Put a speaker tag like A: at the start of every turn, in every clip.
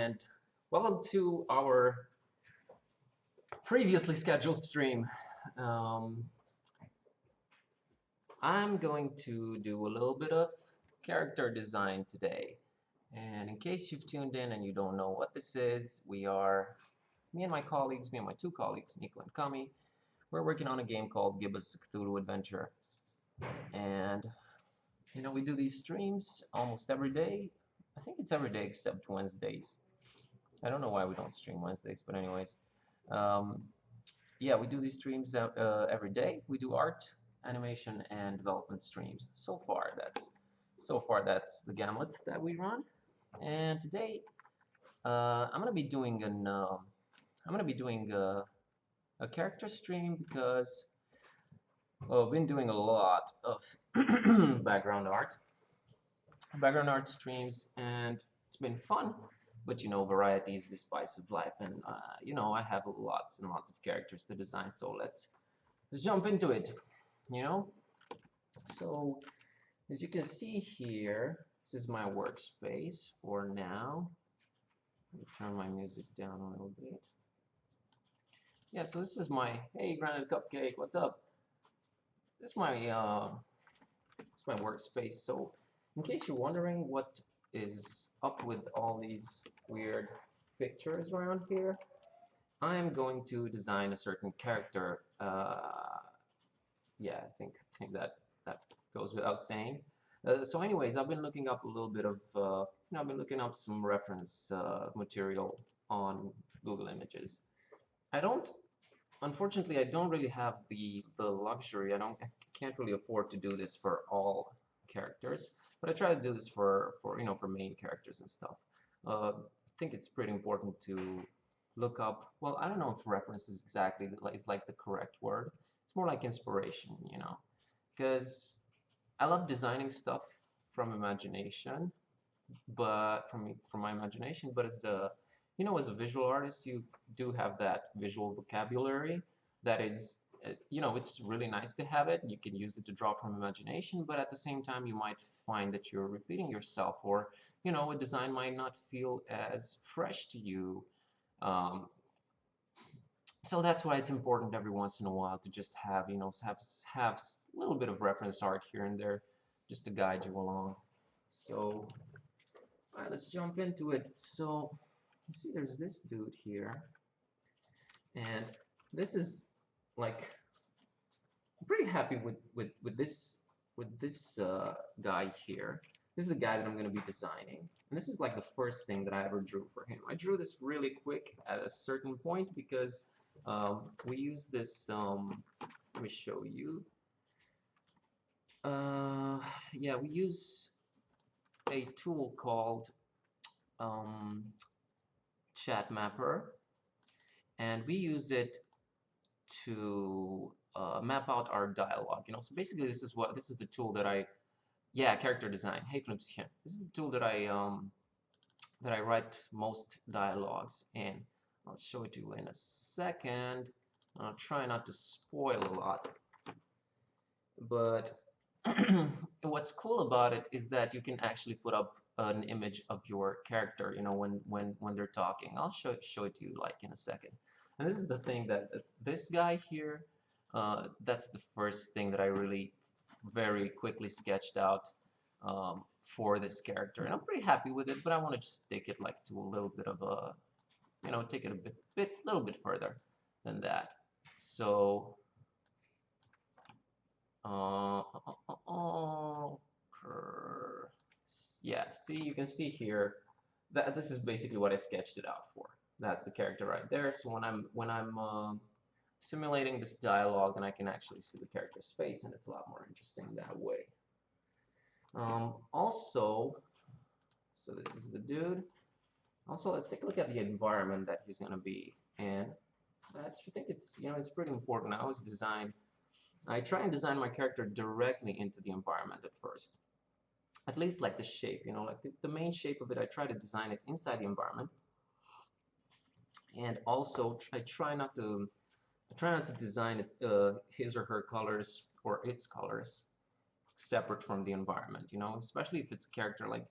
A: and welcome to our previously scheduled stream. Um, I'm going to do a little bit of character design today. And in case you've tuned in and you don't know what this is, me and my colleagues, me and my two colleagues, Nico and Kami, we're working on a game called Gibbous Cthulhu Adventure. And, we do these streams almost every day. I think it's every day except Wednesdays. I don't know why we don't stream Wednesdays, but anyways. Yeah, we do these streams every day. We do art, animation, and development streams. So far, that's the gamut that we run. And today, I'm gonna be doing a character stream because, well, I've been doing a lot of background art streams, and it's been fun. But variety is the spice of life, and I have lots and lots of characters to design. So let's jump into it. So as you can see here, this is my workspace for now. Let me turn my music down a little bit. Yeah, so this is my, hey, Granite Cupcake, what's up? This is my workspace. So in case you're wondering what is up with all these weird pictures around here, I'm going to design a certain character. Yeah, I think that goes without saying. So anyways, I've been looking up a little bit of, I've been looking up some reference material on Google Images. Unfortunately, I don't really have the luxury. I can't really afford to do this for all characters, but I try to do this for main characters and stuff. I think it's pretty important to look up. Well, I don't know if reference is exactly like the correct word. It's more like inspiration, because I love designing stuff from imagination, but from my imagination. But as as a visual artist, you do have that visual vocabulary that is, it's really nice to have it. You can use it to draw from imagination, but at the same time, you might find that you're repeating yourself, or a design might not feel as fresh to you. So that's why it's important every once in a while to just have, have a little bit of reference art here and there, just to guide you along. So, all right, let's jump into it. So, you see, there's this dude here, and this is like, I'm pretty happy with this guy here. This is the guy that I'm going to be designing, and this is like the first thing that I ever drew for him. I drew this really quick at a certain point because we use this. Let me show you. Yeah, we use a tool called Chat Mapper, and we use it to map out our dialogue. So basically, this is the tool that character design. Hey, Flips here. This is the tool that I write most dialogues in. I'll show it to you in a second. I'll try not to spoil a lot. But what's cool about it is that you can actually put up an image of your character, when they're talking. I'll show it to you like in a second. And this is the thing that this guy here, that's the first thing that I really very quickly sketched out for this character, and I'm pretty happy with it. But I want to just take it like to a little bit of a, take it a little bit further than that. So, yeah. See, you can see here that this is basically what I sketched it out for. That's the character right there. So when I'm simulating this dialogue, then I can actually see the character's face, and it's a lot more interesting that way. Also, so this is the dude. Also, let's take a look at the environment that he's gonna be in. I think it's it's pretty important. I try and design my character directly into the environment at first. At least like the shape, like the main shape of it. I try to design it inside the environment, and also I try not to design it, his or her colors or its colors separate from the environment. Especially if it's character, like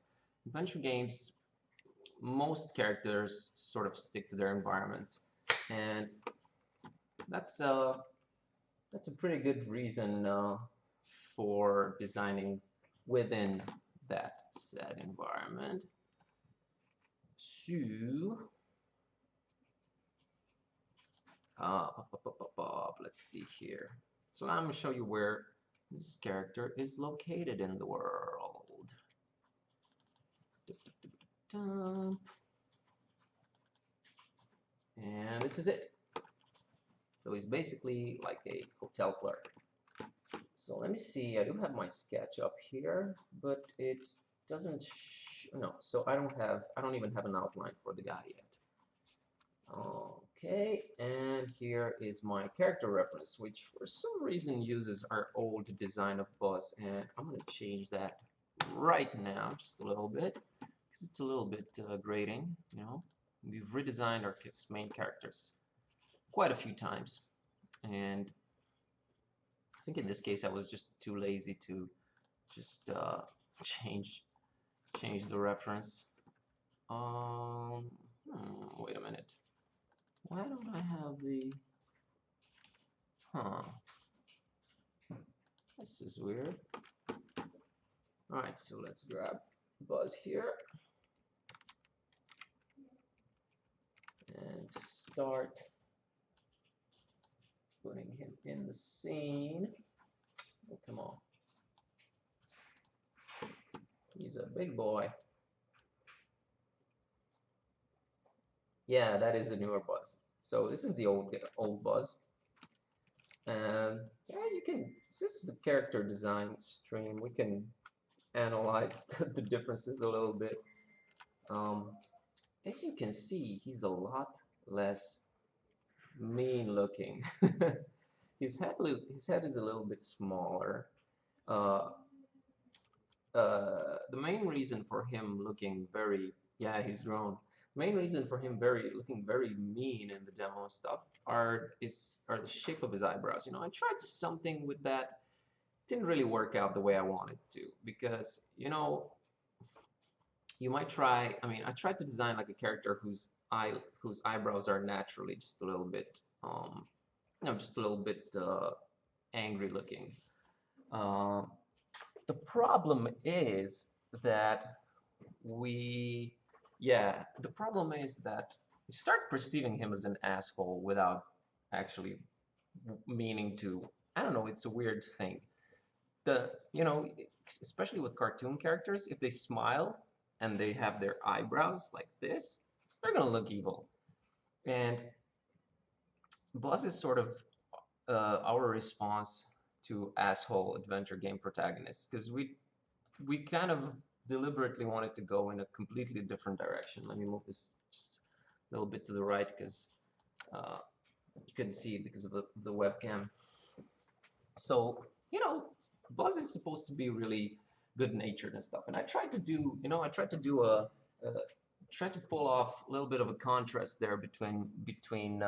A: adventure games. most characters sort of stick to their environments, and that's a pretty good reason for designing within that said environment. So, let's see here. So I'm gonna show you where this character is located in the world. And this is it. So he's basically like a hotel clerk. So let me see, I do have my sketch up here, but it doesn't, no, so I don't even have an outline for the guy yet. Okay, and here is my character reference, which for some reason uses our old design of Buzz, and I'm going to change that right now, just a little bit, because it's a little bit grating, you know. We've redesigned our main characters quite a few times, and I think in this case I was just too lazy to just change the reference. Wait a minute. Why don't I have the... Huh. This is weird. Alright, so let's grab Buzz here. And start putting him in the scene. Oh, come on. He's a big boy. Yeah, that is the newer Buzz. So this is the old Buzz. And yeah, you can, this is the character design stream, we can analyze the differences a little bit. As you can see, he's a lot less mean looking. His head is a little bit smaller. The main reason for him looking very, yeah, he's grown. Main reason for him looking very mean in the demo stuff are the shape of his eyebrows. You know, I tried something with that. Didn't really work out the way I wanted to, because, you know, you might try, I mean, I tried to design like a character whose eyebrows are naturally just a little bit you know, just a little bit angry looking. The problem is that we start perceiving him as an asshole without actually meaning to. I don't know, it's a weird thing. You know, especially with cartoon characters, if they smile and they have their eyebrows like this, they're gonna look evil. And Buzz is sort of our response to asshole adventure game protagonists, because we kind of deliberately wanted to go in a completely different direction. Let me move this just a little bit to the right, because you couldn't see it because of the webcam. So, you know, Buzz is supposed to be really good-natured and stuff, and I tried to do, you know, tried to pull off a little bit of a contrast there between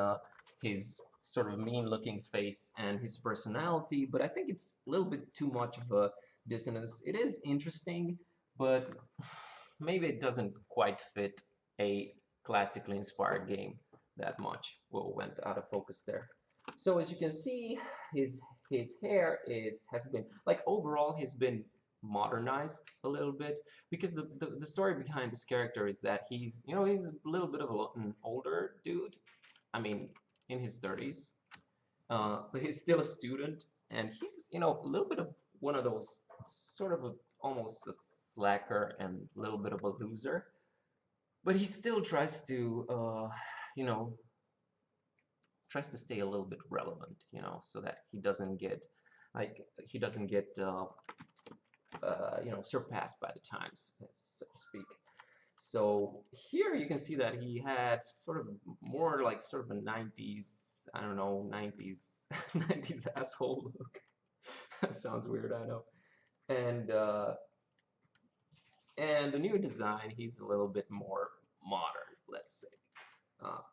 A: his sort of mean-looking face and his personality, but I think it's a little bit too much of a dissonance. It is interesting, but maybe it doesn't quite fit a classically inspired game that much. Whoa, went out of focus there. So as you can see, his hair has been, like, overall he's been modernized a little bit, because the story behind this character is that he's, you know, he's a little bit of an older dude. I mean, in his 30s, but he's still a student, and he's, you know, a little bit of one of those sort of almost a slacker and a little bit of a loser, but he still tries to, you know, tries to stay a little bit relevant, you know, so that he doesn't get, you know, surpassed by the times, so to speak. So here you can see that he had sort of more like sort of a 90s, I don't know, 90s 90s asshole look. That sounds weird, I know. And the new design, he's a little bit more modern, let's say.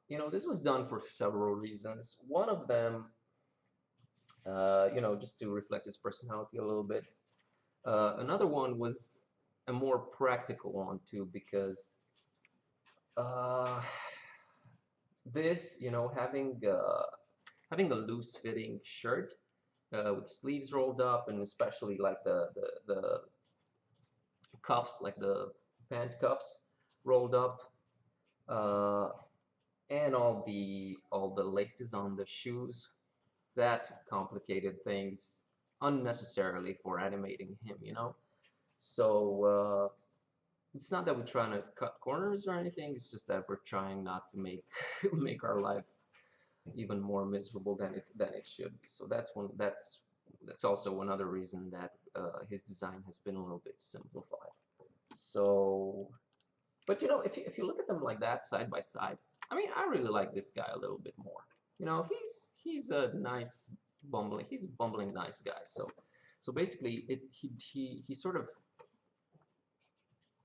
A: You know, this was done for several reasons. One of them, you know, just to reflect his personality a little bit. Another one was a more practical one too, because Uh, this, you know, having a loose fitting shirt with sleeves rolled up, and especially like the cuffs, like the pant cuffs rolled up, uh, and all the laces on the shoes, that complicated things unnecessarily for animating him, you know. So it's not that we're trying to cut corners or anything. It's just that we're trying not to make make our life even more miserable than it should be. So that's also another reason that his design has been a little bit simplified. So, but you know, if you look at them like that side by side, I mean, I really like this guy a little bit more. You know, he's a nice bumbling, he's a bumbling nice guy. So basically, he sort of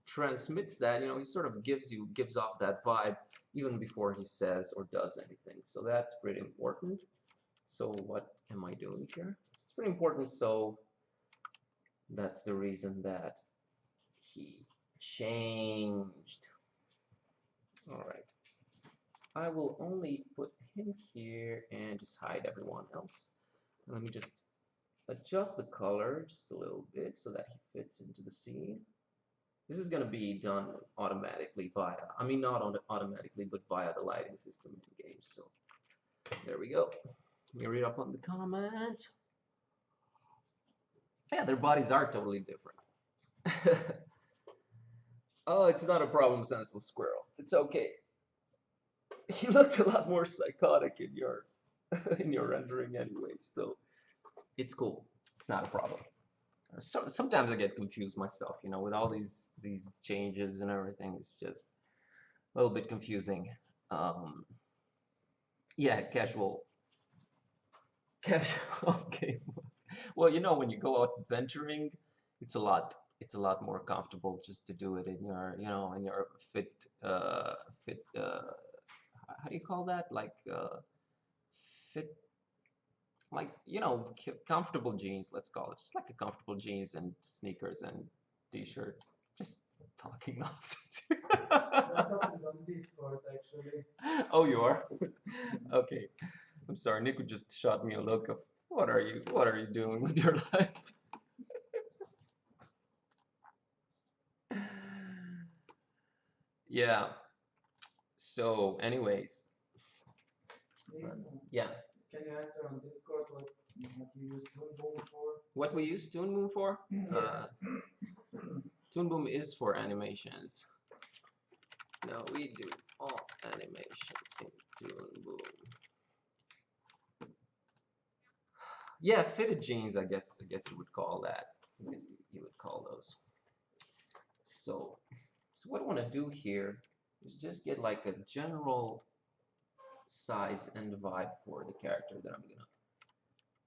A: transmits that. You know, he sort of gives off that vibe even before he says or does anything. So that's pretty important. So what am I doing here? It's pretty important. So that's the reason that he changed. All right. I will only put him here and just hide everyone else. Let me just adjust the color just a little bit so that he fits into the scene. This is going to be done automatically via, I mean not automatically, but via the lighting system in the game. So there we go. Let me read up on the comment. Yeah, their bodies are totally different. Oh, it's not a problem, senseless squirrel. It's okay. He looked a lot more psychotic in your in your rendering anyway, so it's cool. It's not a problem. So sometimes I get confused myself, you know, with all these changes and everything. It's just a little bit confusing. Um, yeah, casual game. Well, you know, when you go out adventuring, it's a lot. It's a lot more comfortable just to do it in your, you know, in your fit. How do you call that? Like fit, like you know, comfortable jeans. Let's call it just like a comfortable jeans and sneakers and t-shirt. Just talking nonsense.
B: I'm talking on Discord actually.
A: Oh, you are? Okay. I'm sorry. Nico just shot me a look of what are you doing with your life? Yeah. So, anyways,
B: Hey,
A: yeah.
B: can you answer on Discord what you use Toon Boom for?
A: What we use Toon Boom for?
B: Yeah.
A: Toon Boom is for animations. No, we do all animation in Toon Boom. Yeah, fitted jeans. I guess you would call that. I guess you would call those. So what I want to do here is just get like a general size and vibe for the character that I'm gonna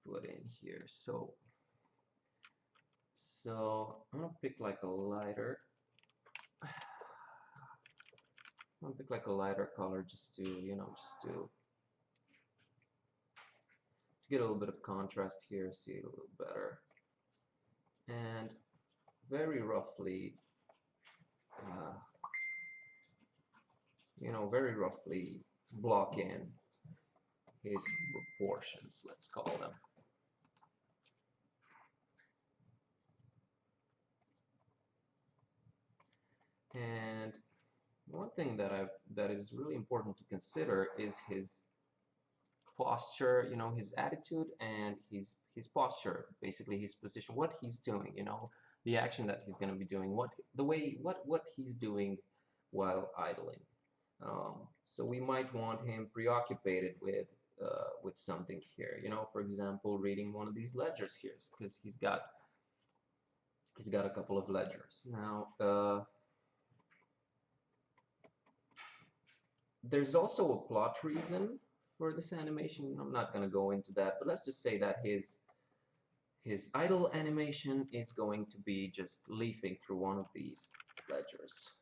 A: put in here. So I'm gonna pick like a lighter. I'm gonna pick like a lighter color just to, you know, just to get a little bit of contrast here, see it a little better. And very roughly, uh, you know, very roughly block in his proportions, let's call them. And one thing that is really important to consider is his posture, you know, his attitude and his posture, basically his position, what he's doing, you know, the action that he's going to be doing, what he's doing while idling. So we might want him preoccupied with something here, you know, for example, reading one of these ledgers here, because he's got a couple of ledgers. Now, there's also a plot reason for this animation. I'm not going to go into that, but let's just say that his idle animation is going to be just leafing through one of these ledgers.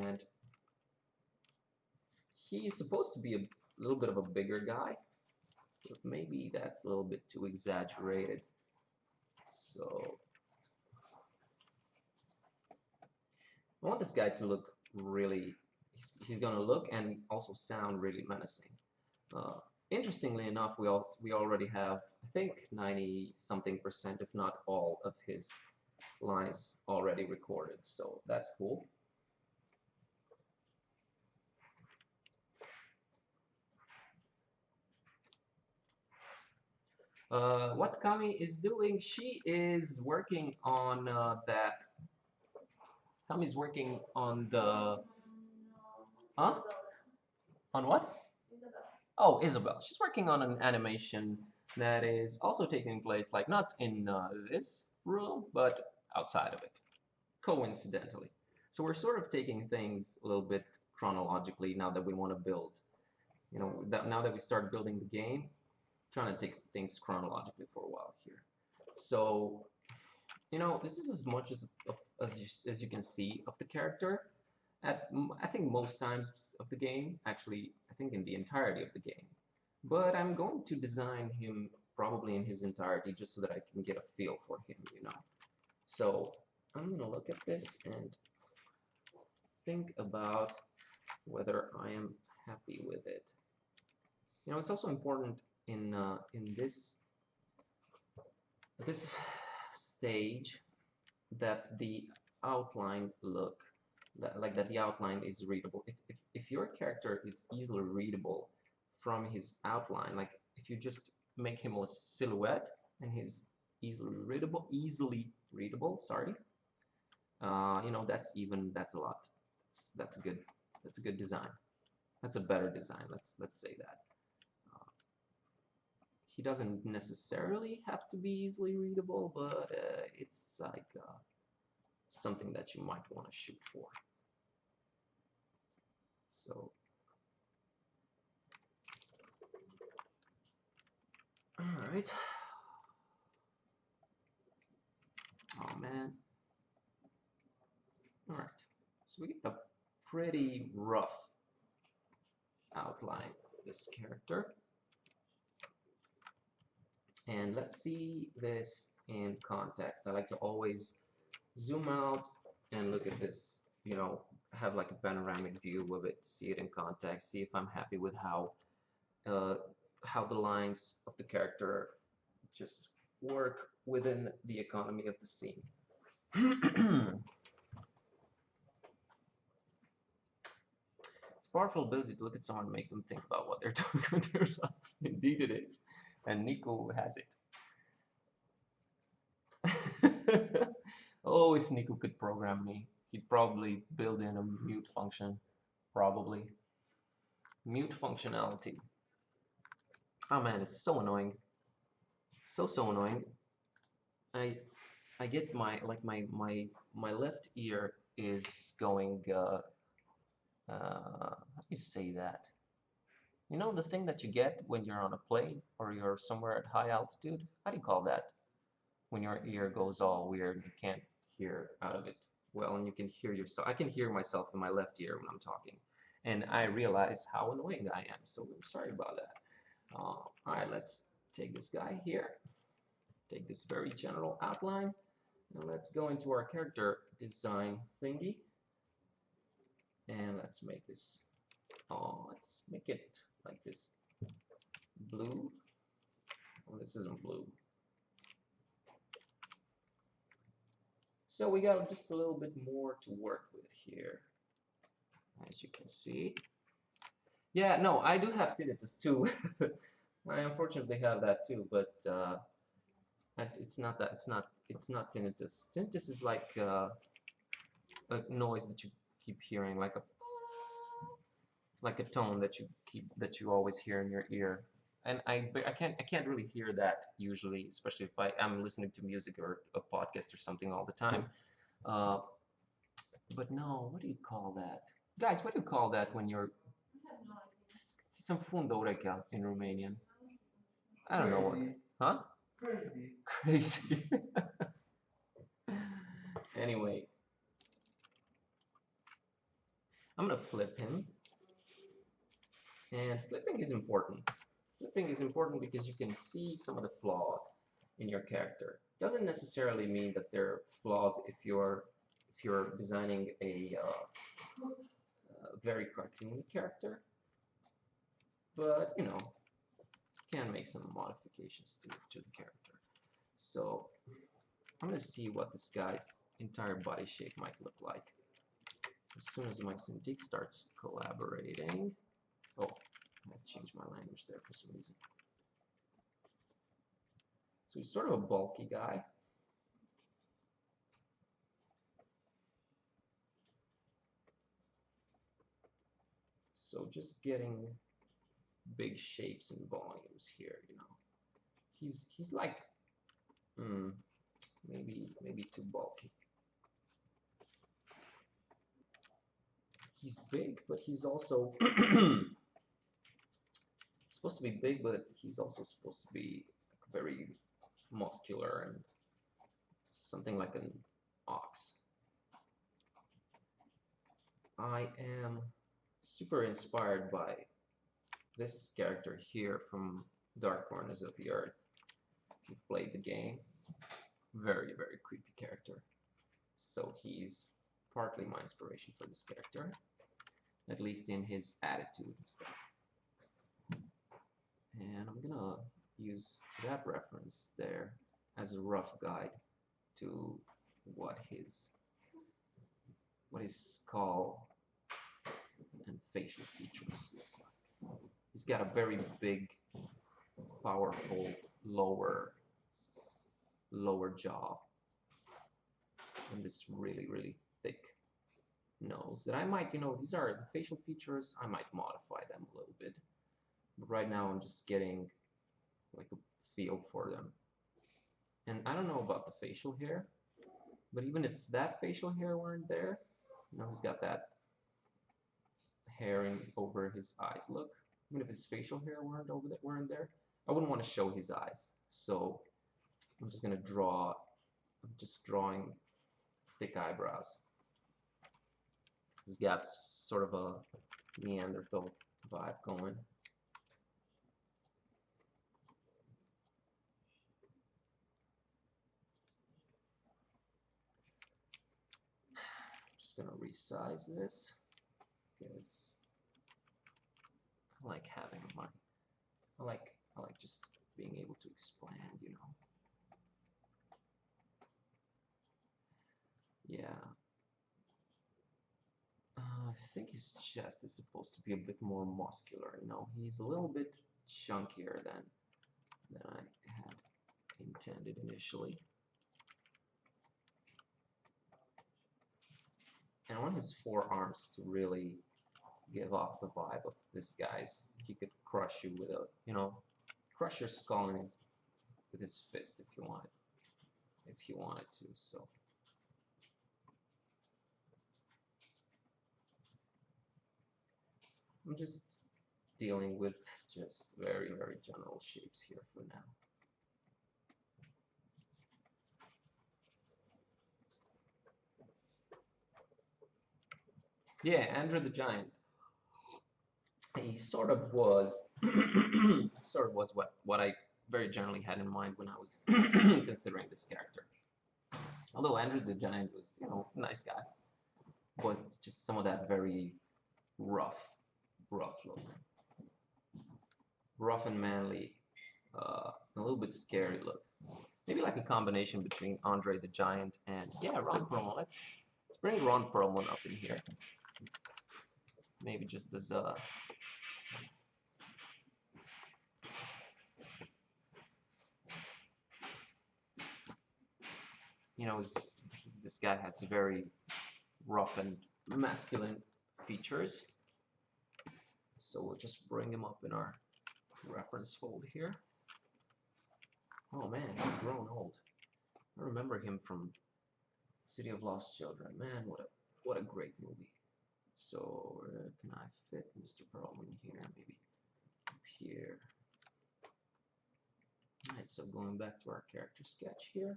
A: And he's supposed to be a little bit of a bigger guy, but maybe that's a little bit too exaggerated. So I want this guy to look really he's gonna look and also sound really menacing. Uh, Interestingly enough, we already have, I think, 90-something%, if not all, of his lines already recorded, so that's cool. What Kami is doing, she is working on that. Kami's working on the. Huh? On what? Oh, Isabel. She's working on an animation that is also taking place, like, not in this room, but outside of it, coincidentally. So we're sort of taking things a little bit chronologically now that we want to build. You know, now that we start building the game, trying to take things chronologically for a while here. So, you know, this is as much as you can see of the character. I think most times of the game, actually, I think in the entirety of the game. But I'm going to design him probably in his entirety just so that I can get a feel for him, you know. So I'm gonna look at this and think about whether I am happy with it. You know, it's also important in this stage that the outline look that the outline is readable. If your character is easily readable from his outline, like if you just make him a silhouette and he's easily readable, sorry, you know, that's a lot. That's a good design. That's a better design. Let's say that. He doesn't necessarily have to be easily readable, but it's like something that you might want to shoot for. So, all right. Oh man. All right. So we get a pretty rough outline of this character. And let's see this in context. I like to always zoom out and look at this, you know, have like a panoramic view of it, see it in context, see if I'm happy with how the lines of the character just work within the economy of the scene. It's a powerful ability to look at someone and make them think about what they're doing with their life. Indeed it is. And Nico has it. Oh, if Nico could program me, he'd probably build in a mute function. Probably. Mute functionality. Oh man, it's so annoying. So annoying. I get my left ear is going how do you say that? You know the thing that you get when you're on a plane or you're somewhere at high altitude? How do you call that? When your ear goes all weird, you can't hear out of it well, and you can hear yourself. I can hear myself in my left ear when I'm talking, and I realize how annoying I am. So I'm sorry about that. All right, let's take this guy here. Take this very general outline. Now let's go into our character design thingy, and let's make this. Let's make it like this blue. Oh, this isn't blue. So we got just a little bit more to work with here, as you can see. Yeah, no, I do have tinnitus too. I unfortunately have that too, but it's not tinnitus. Tinnitus is like a noise that you keep hearing, like a tone that you always hear in your ear. And I can't really hear that usually, especially if I'm listening to music or a podcast or something all the time. But no, what do you call that? Guys, what do you call that when you're some funda urecha in Romanian? I don't know what. Huh?
B: Crazy.
A: Crazy. Anyway, I'm gonna flip him. And flipping is important. Flipping is important because you can see some of the flaws in your character. Doesn't necessarily mean that they're flaws if you're designing a a very cartoony character, but you know, can make some modifications to the character. So I'm gonna see what this guy's entire body shape might look like as soon as my Cintiq starts collaborating. Oh, I changed my language there for some reason. So he's sort of a bulky guy. So just getting big shapes and volumes here, you know. He's like maybe too bulky. He's big, but he's also supposed to be big, but he's also supposed to be very muscular and something like an ox. I am super inspired by this character here from Dark Corners of the Earth. If you've played the game, very, very creepy character. So he's partly my inspiration for this character, at least in his attitude and stuff. And I'm gonna use that reference there as a rough guide to what his skull and facial features look like. He's got a very big, powerful lower jaw and this really, really thick nose that I might, you know, these are the facial features, I might modify them a little bit. But right now I'm just getting like a feel for them. And I don't know about the facial hair, but even if that facial hair weren't there, you know, he's got that hair over his eyes look. Even if his facial hair weren't there, I wouldn't want to show his eyes. So I'm just gonna draw. I'm just drawing thick eyebrows. He's got sort of a Neanderthal vibe going. Just gonna resize this because I like having my. I like just being able to expand, you know. Yeah. I think his chest is supposed to be a bit more muscular, you know. He's a little bit chunkier than I had intended initially. And I want his forearms to really give off the vibe of this guy's. He could crush you with a, you know, crush your skull in with his fist if you wanted to. So I'm just dealing with just very, very general shapes here for now. Yeah, Andrew the Giant. He sort of was, what I very generally had in mind when I was considering this character. Although Andrew the Giant was, you know, a nice guy, was just some of that very rough look, rough and manly, a little bit scary look. Maybe like a combination between Andre the Giant and Ron Perlman. Let's bring Ron Perlman up in here. Maybe just as you know, this guy has very rough and masculine features. So we'll just bring him up in our reference fold here. Oh man, he's grown old. I remember him from City of Lost Children. Man, what a great movie. So where can I fit Mr. Perlman here? Maybe up here. Alright, so going back to our character sketch here.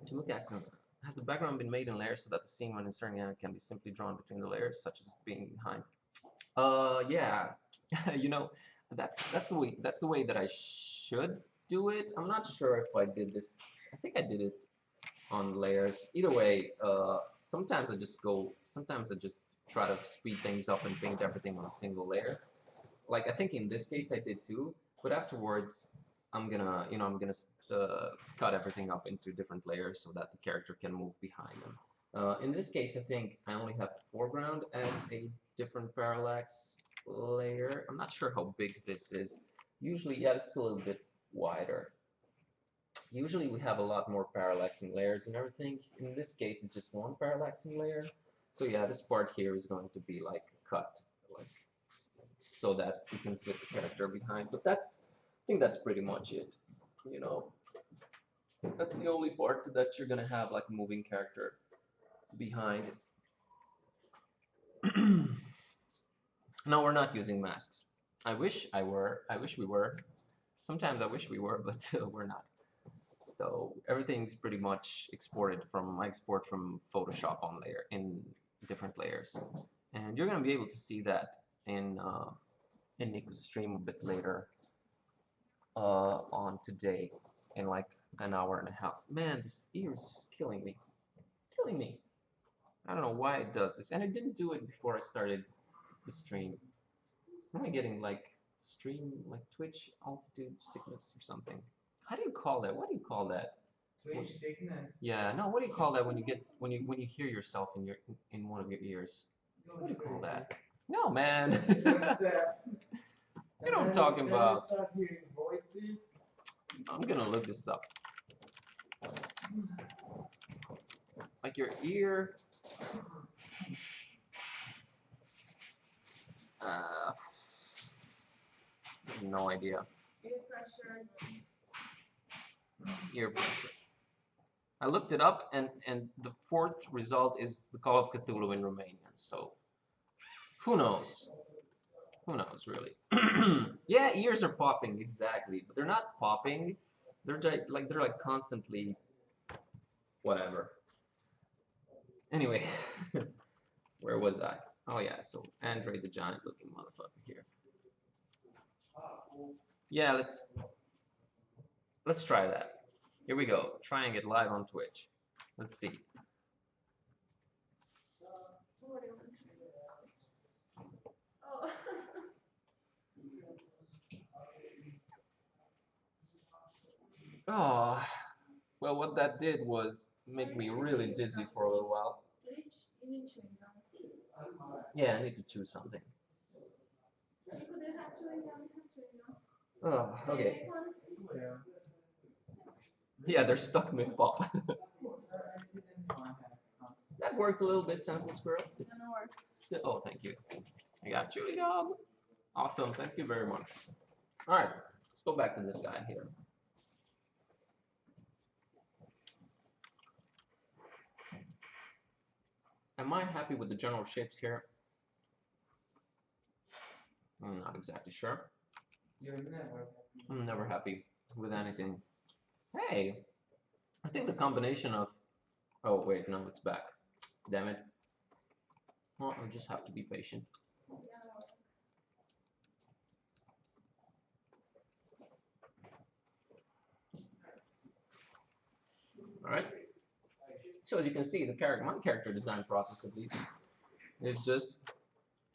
A: To look at some, has the background been made in layers so that the scene when inserting it can be simply drawn between the layers, such as being behind? Yeah, you know, that's the way that I should do it. I'm not sure if I did this. I think I did it on layers. Either way, sometimes I just try to speed things up and paint everything on a single layer. Like I think in this case I did too, but afterwards I'm gonna, cut everything up into different layers so that the character can move behind them. In this case, I think I only have the foreground as a different parallax layer. I'm not sure how big this is. Usually, yeah, it's a little bit wider. Usually we have a lot more parallaxing layers and everything. In this case, it's just one parallaxing layer. So yeah, this part here is going to be like cut, like so that you can fit the character behind. But I think that's pretty much it. You know, that's the only part that you're gonna have like a moving character behind. No, we're not using masks. I wish I were. I wish we were. Sometimes I wish we were, but we're not. So everything's pretty much exported from, I export from Photoshop on layer in different layers, and you're gonna be able to see that in Nico's stream a bit later on today, in like an hour and a half. Man, this ear is just killing me. It's killing me. I don't know why it does this, and I didn't do it before I started the stream. Am I getting like stream, like Twitch altitude sickness or something? How do you call that? What do you call that?
B: Twitch sickness.
A: Yeah, no. What do you call that when you hear yourself in one of your ears? What do you call that? No, man.
B: What's that?
A: You know what I'm talking about.
B: You start hearing voices.
A: I'm gonna look this up. Like your ear. No idea.
C: Ear pressure.
A: Ear pressure. I looked it up, and the fourth result is the Call of Cthulhu in Romanian. So, who knows? Who knows, really? Yeah, ears are popping, exactly, but they're not popping. They're like constantly, whatever. Anyway, where was I? Oh yeah, so Andre the giant-looking motherfucker here. Yeah, let's try that. Here we go, trying it live on Twitch. Let's see.
C: What do you want to try? Oh.
A: Oh, well, what that did was make me really dizzy for a little while.
C: You need chewing gum.
A: Yeah, I need to choose something.
C: You could have chewing gum.
A: Oh, okay.
B: Yeah.
A: Yeah, they're stuck mid-pop. That worked a little bit, Senseless Squirrel. It's
C: Gonna work.
A: still, oh, thank you. I got chewing gum. Awesome, thank you very much. All right, let's go back to this guy here. Am I happy with the general shapes here? I'm not exactly sure.
B: You're never happy.
A: I'm never happy with anything. Hey, I think the combination of... Oh, wait, no, it's back. Damn it. Well, I just have to be patient. Alright. So as you can see, my character design process at least is just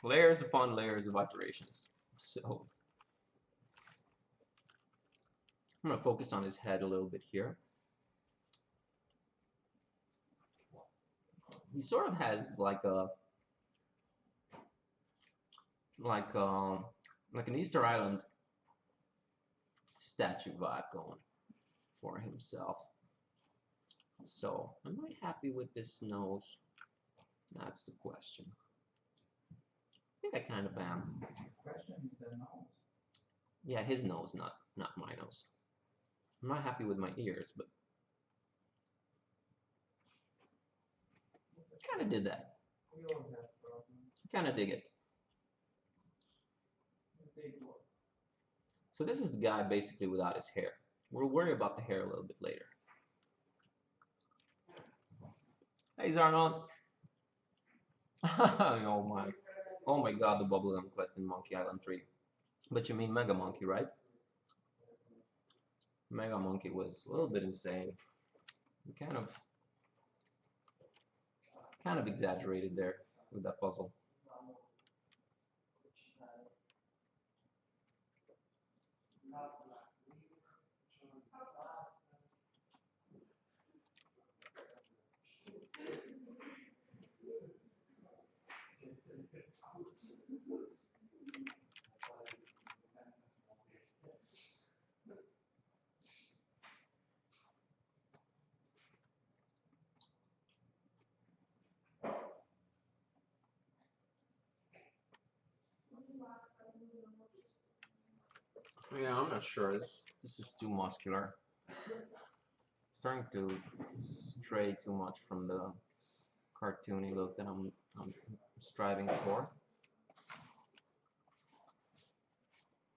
A: layers upon layers of iterations. So I'm gonna focus on his head a little bit here. He sort of has like an Easter Island statue vibe going for himself. So, am I happy with this nose? That's the question. I think I kind of am.
B: The question is the nose.
A: Yeah, his nose, not my nose. I'm not happy with my ears, but kind of did that.
B: We all have problems.
A: Kind of dig it.
B: Big one.
A: So this is the guy basically without his hair. We'll worry about the hair a little bit later. Hey Zarnon. Oh my god, the bubblegum quest in Monkey Island 3. But you mean Mega Monkey, right? Mega Monkey was a little bit insane. We kind of kind of exaggerated there with that puzzle. Yeah, I'm not sure. This is too muscular. Starting to stray too much from the cartoony look that I'm striving for.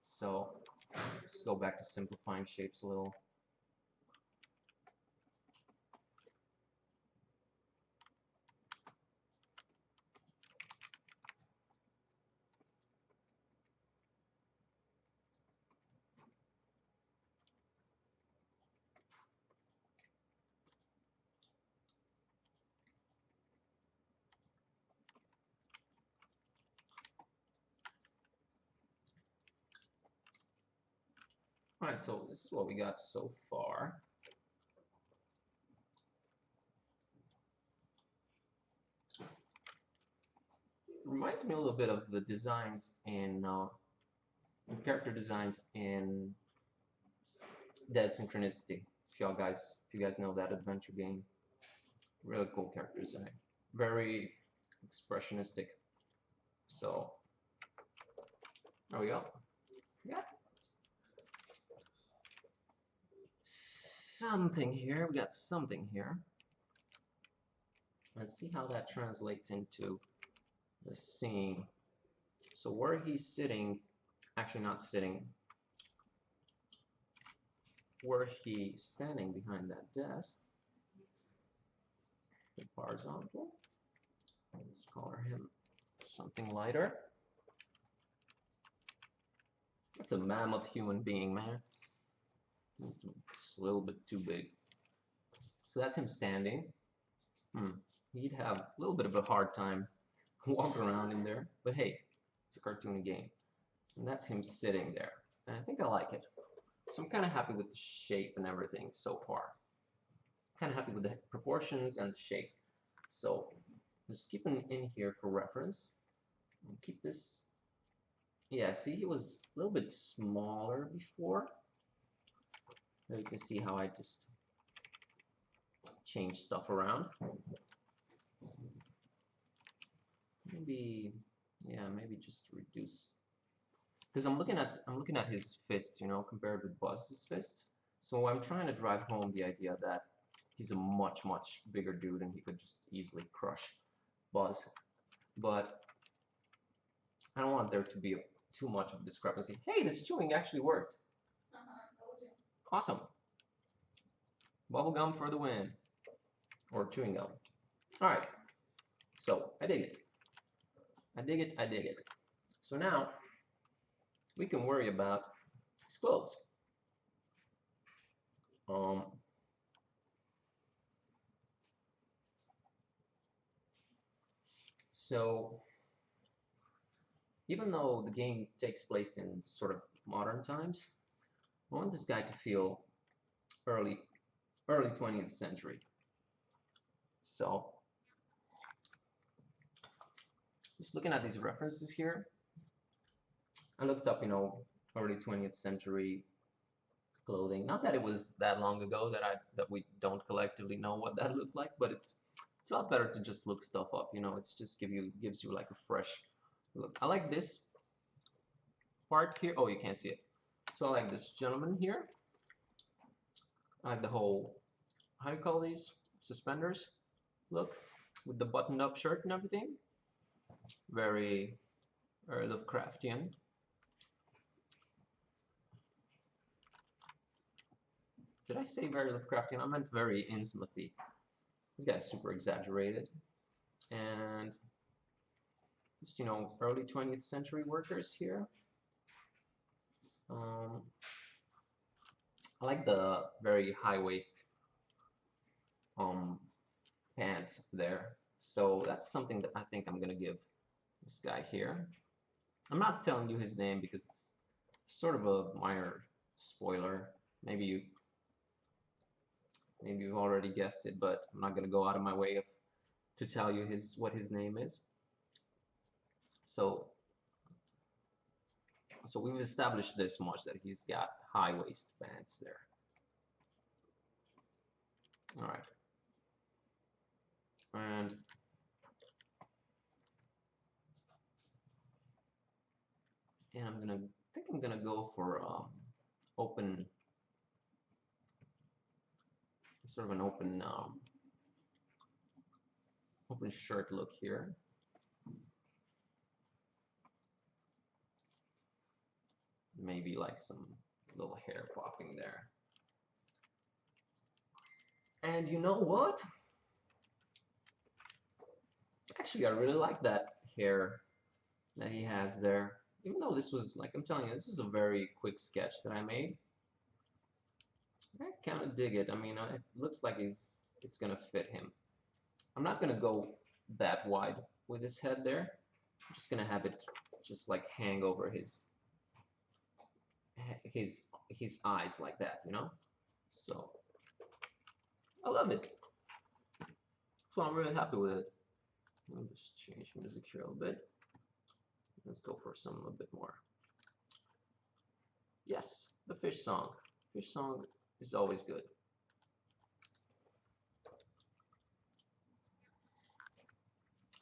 A: So just go back to simplifying shapes a little. Alright, so this is what we got so far. Reminds me a little bit of the designs in the character designs in Dead Synchronicity. If you guys know that adventure game, really cool character design, very expressionistic. So there we go. Yeah. Something here. We got something here. Let's see how that translates into the scene. So where he's sitting, actually not sitting, where he's standing behind that desk, the horizontal. Let's color him something lighter. That's a mammoth human being, man. Just a little bit too big. So that's him standing. He'd have a little bit of a hard time walking around in there, but hey, it's a cartoony game. And that's him sitting there. And I think I like it. So I'm kind of happy with the shape and everything so far. Kind of happy with the proportions and the shape. So just keep him in here for reference. And keep this. Yeah, see, he was a little bit smaller before. Now you can see how I just change stuff around. Maybe, yeah, maybe just reduce. Because I'm looking at his fists, you know, compared with Buzz's fists. So I'm trying to drive home the idea that he's a much bigger dude and he could just easily crush Buzz. But I don't want there to be too much of a discrepancy. Hey, this chewing actually worked. Awesome. Bubble gum for the win. Or chewing gum. Alright. So, I dig it. I dig it, I dig it. So now, we can worry about his clothes. So, even though the game takes place in sort of modern times, I want this guy to feel early 20th century. So, just looking at these references here, I looked up, you know, early 20th century clothing. Not that it was that long ago that we don't collectively know what that looked like, but it's a lot better to just look stuff up. You know, it's just gives you like a fresh look. I like this part here. Oh, you can't see it. So I like this gentleman here. I like the whole, how do you call these, suspenders look with the buttoned up shirt and everything. Very Lovecraftian. Did I say very Lovecraftian? I meant very Innsmouthy. This guy's super exaggerated. And just, you know, early 20th century workers here. I like the very high waist pants there. So that's something that I think I'm gonna give this guy here. I'm not telling you his name because it's sort of a minor spoiler. Maybe you've already guessed it, but I'm not gonna go out of my way to tell you what his name is. So we've established this much, that he's got high waist pants there. All right, and I think I'm gonna go for open, sort of an open shirt look here. Maybe like some little hair popping there. And you know what? Actually, I really like that hair that he has there. Even though this was, like I'm telling you, this is a very quick sketch that I made. I kind of dig it. I mean, it looks like it's gonna fit him. I'm not gonna go that wide with his head there. I'm just gonna have it just like hang over his eyes like that, you know? So I love it. So I'm really happy with it. Let me just change music here a little bit. Let's go for some a bit more. Yes, the fish song. Fish song is always good.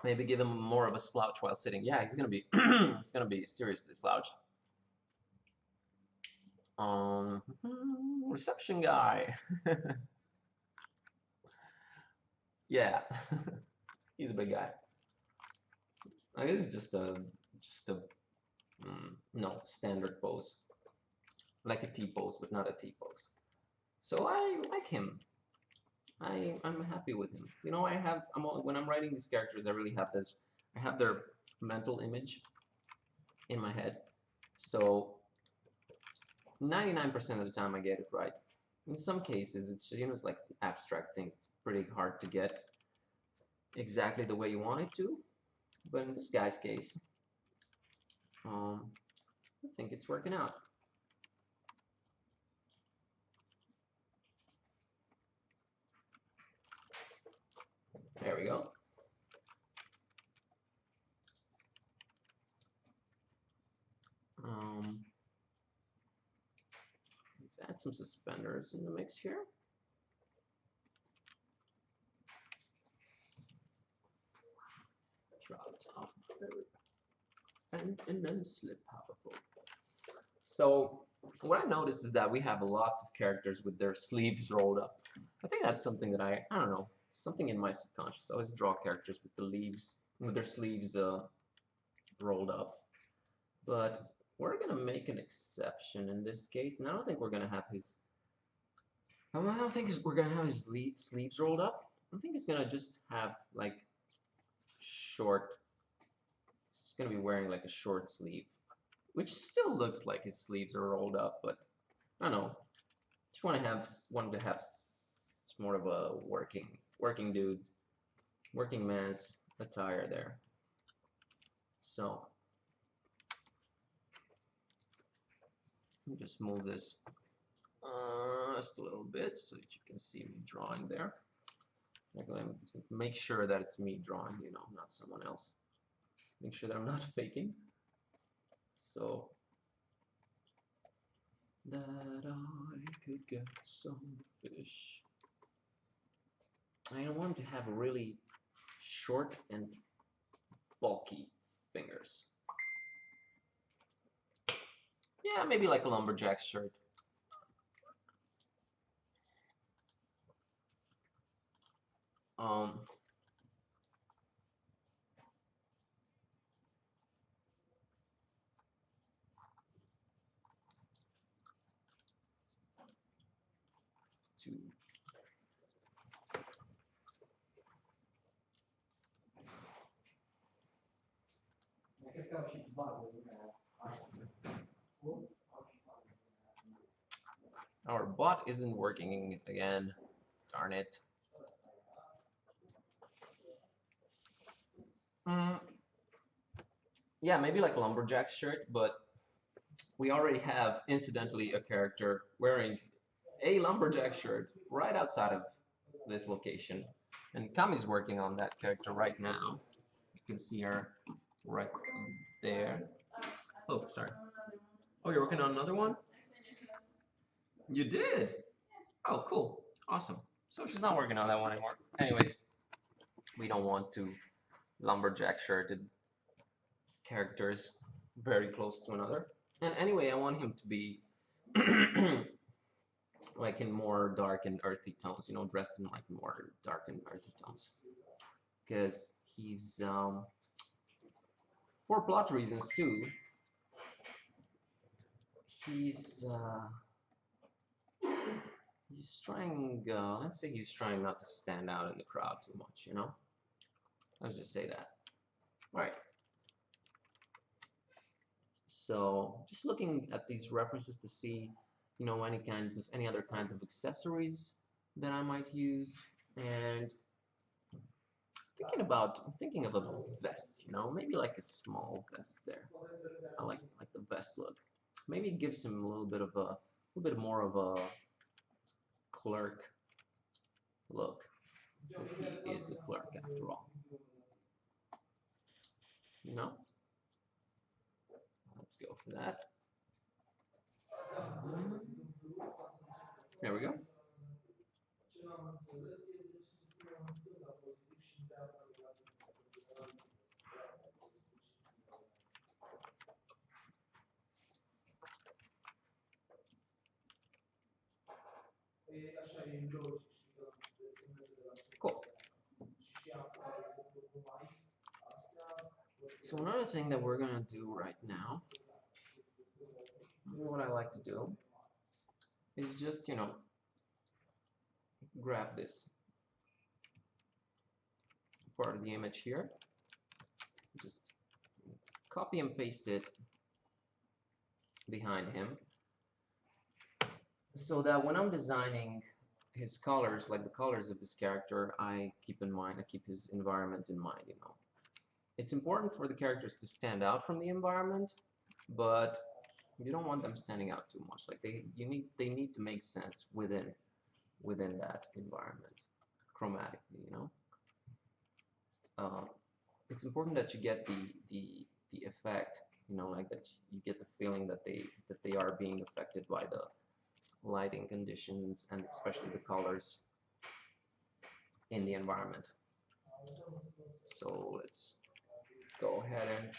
A: Maybe give him more of a slouch while sitting. Yeah, he's gonna be he's gonna be seriously slouched. Reception guy. Yeah, he's a big guy. I guess it's just a no standard pose, like a T pose, but not a T pose. So I like him. I'm happy with him. You know, when I'm writing these characters, I really have this. I have their mental image in my head. So 99% of the time I get it right. In some cases, it's just, it's like abstract things. It's pretty hard to get exactly the way you want it to. But in this guy's case, I think it's working out. There we go. Let's add some suspenders in the mix here. Drop top and then slip powerful. So what I noticed is that we have lots of characters with their sleeves rolled up. I think that's something that I don't know, something in my subconscious. I always draw characters with their sleeves rolled up. But we're gonna make an exception in this case, and I don't think we're gonna have his. I don't think we're gonna have his sleeves rolled up. I think he's gonna just have like short. He's gonna be wearing like a short sleeve, which still looks like his sleeves are rolled up, but I don't know. Just wanted to have more of a working dude, working man's attire there. So let me just move this just a little bit so that you can see me drawing there. Make sure that it's me drawing, not someone else. Make sure that I'm not faking. So that I could get some fish. I want to have really short and bulky fingers. Yeah, maybe like a lumberjack shirt. To our bot isn't working again. Darn it. Mm, yeah, maybe like a lumberjack shirt, but we already have, incidentally, a character wearing a lumberjack shirt right outside of this location. And Kami's working on that character right now. You can see her right there. Oh, sorry. Oh, you're working on another one? You did? Oh, cool. Awesome. So she's not working on that one anymore. Anyways, we don't want to lumberjack shirted characters very close to another. And anyway, I want him to be like in more dark and earthy tones, you know, dressed in like more dark and earthy tones. Because he's, for plot reasons too, he's, he's trying, let's say he's trying not to stand out in the crowd too much, you know? Let's just say that. All right. So just looking at these references to see, you know, any other kinds of accessories that I might use, and I'm thinking of a vest, you know, maybe like a small vest there. I like the vest look. Maybe it gives him a little bit more of a clerk look, because he is a clerk after all. You know? Let's go for that. There we go. Cool. So another thing that we're gonna do right now, what I like to do, is just, you know, grab this part of the image here, just copy and paste it behind him, so that when I'm designing his colors, like the colors of this character, I keep his environment in mind, you know. It's important for the characters to stand out from the environment, but you don't want them standing out too much. Like they need to make sense within that environment chromatically, you know. It's important that you get the effect, you know, like that you get the feeling that they are being affected by the lighting conditions and especially the colors in the environment. So let's go ahead and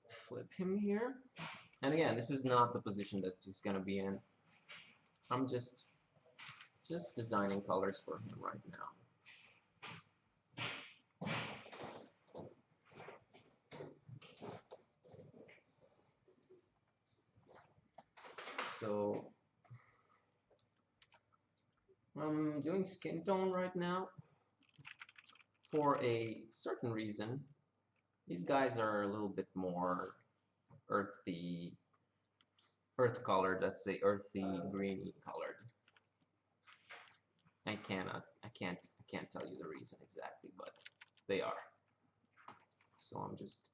A: flip him here. And again, this is not the position that he's gonna be in. I'm just designing colors for him right now. So I'm doing skin tone right now for a certain reason. These guys are a little bit more earthy, earth colored, let's say earthy greeny colored. I can't tell you the reason exactly, but they are. So I'm just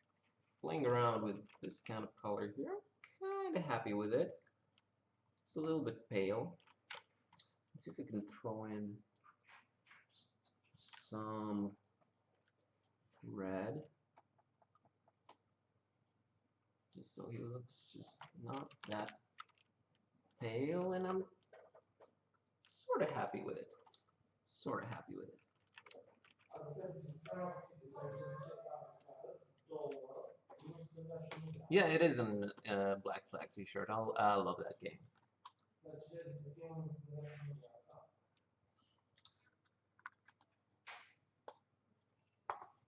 A: playing around with this kind of color here. Kind of happy with it. It's a little bit pale. Let's see if we can throw in just some red, just so he looks just not that pale, and I'm sort of happy with it. Sort of happy with it. Yeah, it is a Black Flag t-shirt. I love that game.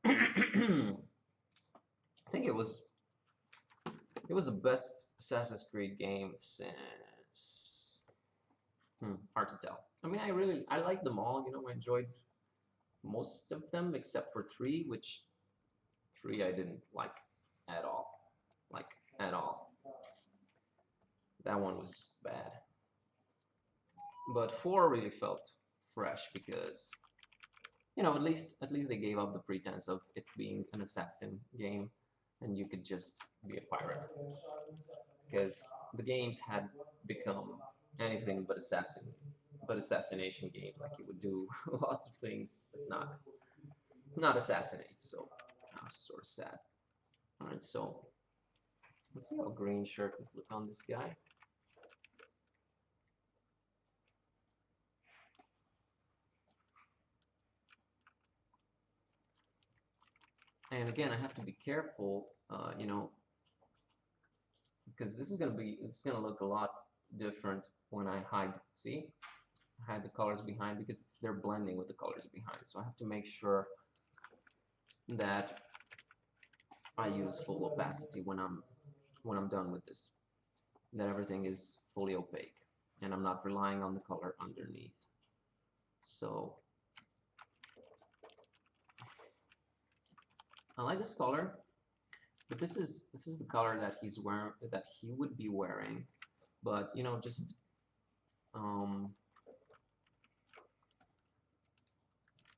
A: I think it was the best Assassin's Creed game since hard to tell. I mean, I like them all. You know, I enjoyed most of them except for 3, which 3 I didn't like at all. Like at all. That one was just bad. But 4 really felt fresh because you know, at least they gave up the pretense of it being an assassin game, and you could just be a pirate, because the games had become anything but assassination games. Like you would do lots of things, but not assassinate. So I was sort of sad. All right, so let's see how green shirt would look on this guy. And again, I have to be careful, you know, because it's gonna look a lot different when I hide. See, I hide the colors behind because they're blending with the colors behind. So I have to make sure that I use full opacity when I'm done with this. That everything is fully opaque, and I'm not relying on the color underneath. So I like this color, but this is the color that he would be wearing, but you know, just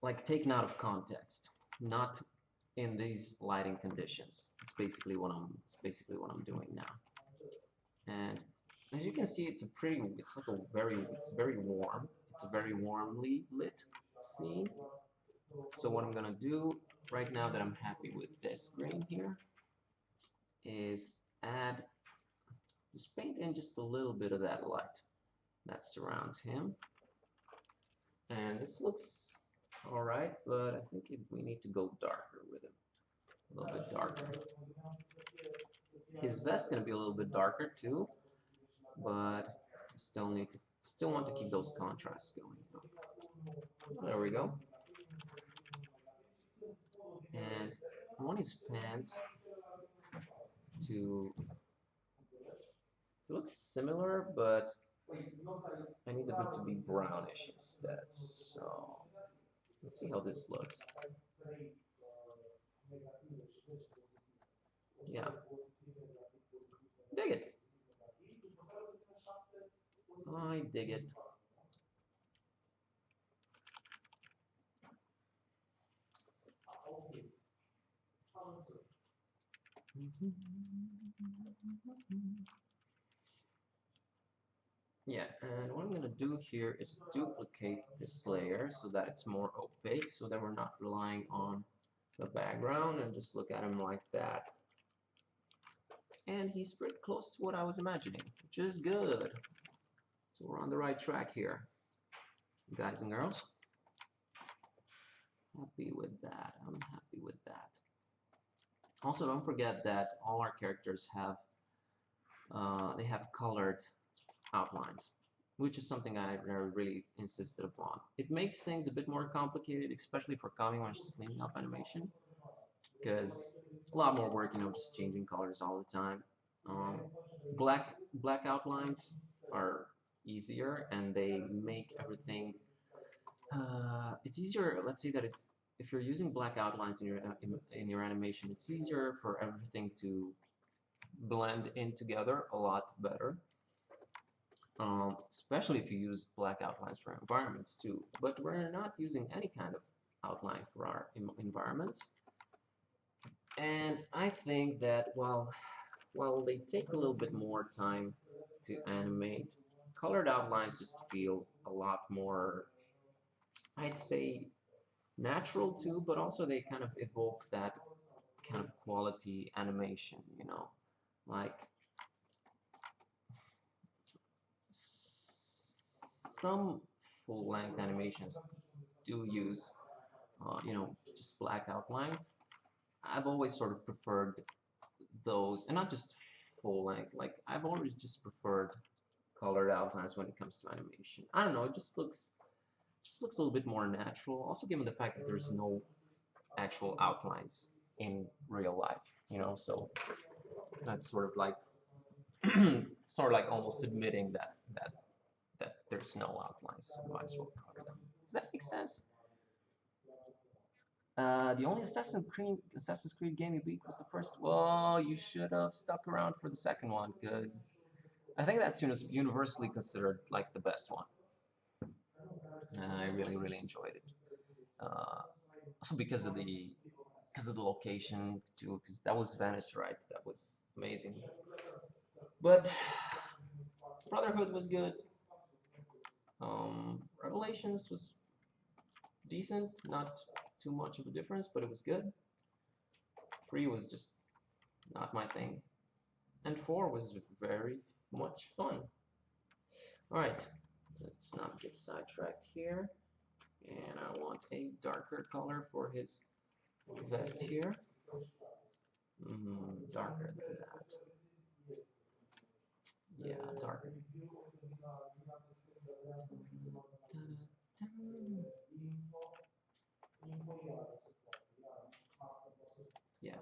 A: like taken out of context, not in these lighting conditions. It's basically what I'm doing now. And as you can see, it's very warm. It's a very warmly lit scene. So what I'm gonna do right now that I'm happy with this green here is just paint in just a little bit of that light that surrounds him. And this looks all right, but I think we need to go darker with him, a little bit darker. His vest's gonna be a little bit darker too, but still want to keep those contrasts going. There we go. And I want his pants to look similar, but I need them to be brownish instead. So let's see how this looks. Yeah, dig it. I dig it. Yeah, and what I'm gonna do here is duplicate this layer so that it's more opaque, so that we're not relying on the background, and just look at him like that. And he's pretty close to what I was imagining, which is good. So we're on the right track here, guys and girls. Happy with that. I'm happy with that. Also, don't forget that all our characters have they have colored outlines, which is something I really insisted upon. It makes things a bit more complicated, especially for Kami when she's cleaning up animation, because a lot more work, you know, just changing colors all the time. Black outlines are easier, and they make everything. It's easier. Let's say that if you're using black outlines in your animation, it's easier for everything to blend in together a lot better. Especially if you use black outlines for environments too. But we're not using any kind of outline for our environments. And I think that while they take a little bit more time to animate, colored outlines just feel a lot more, I'd say, natural too, but also they kind of evoke that kind of quality animation, you know, like some full-length animations do use, you know, just black outlines. I've always sort of preferred those, and not just full-length. Like I've always just preferred colored outlines when it comes to animation. I don't know, it just looks a little bit more natural. Also, given the fact that there's no actual outlines in real life, you know, so that's sort of like almost admitting that there's no outlines, so might as well cover them. Does that make sense? The only Assassin's Creed game you beat was the first. Well, you should have stuck around for the second one, because I think that's universally considered like the best one. I really enjoyed it. Also because of the location too, because that was Venice, right? That was amazing. But Brotherhood was good. Revelations was decent, not too much of a difference, but it was good. 3 was just not my thing, and 4 was very much fun. All right, let's not get sidetracked here. And I want a darker color for his vest here. Darker than that. Yeah, darker. Yeah.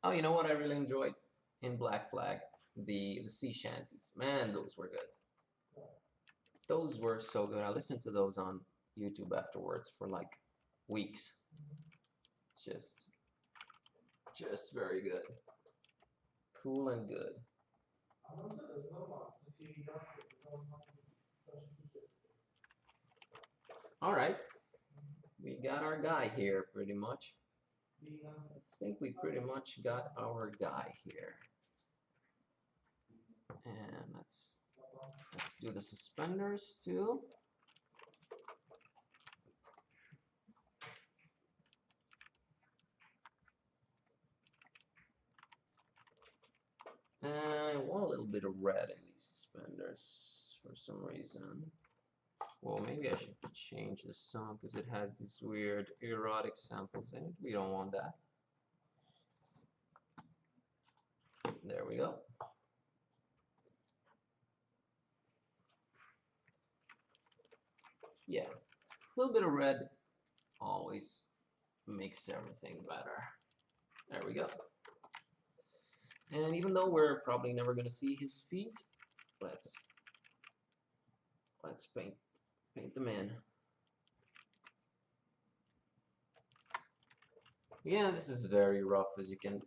A: Oh, you know what I really enjoyed in Black Flag? The sea shanties. Man, those were good. Those were so good. I listened to those on YouTube afterwards for like weeks. Just very good. Cool and good. All right, we got our guy here pretty much. I think we pretty much got our guy here. And let's do the suspenders too. And I want a little bit of red in these suspenders for some reason. Well, maybe I should change the song because it has these weird erotic samples in it. We don't want that. There we go. Yeah, a little bit of red always makes everything better. There we go. And even though we're probably never gonna see his feet, let's paint them in. Yeah, this is very rough, as you can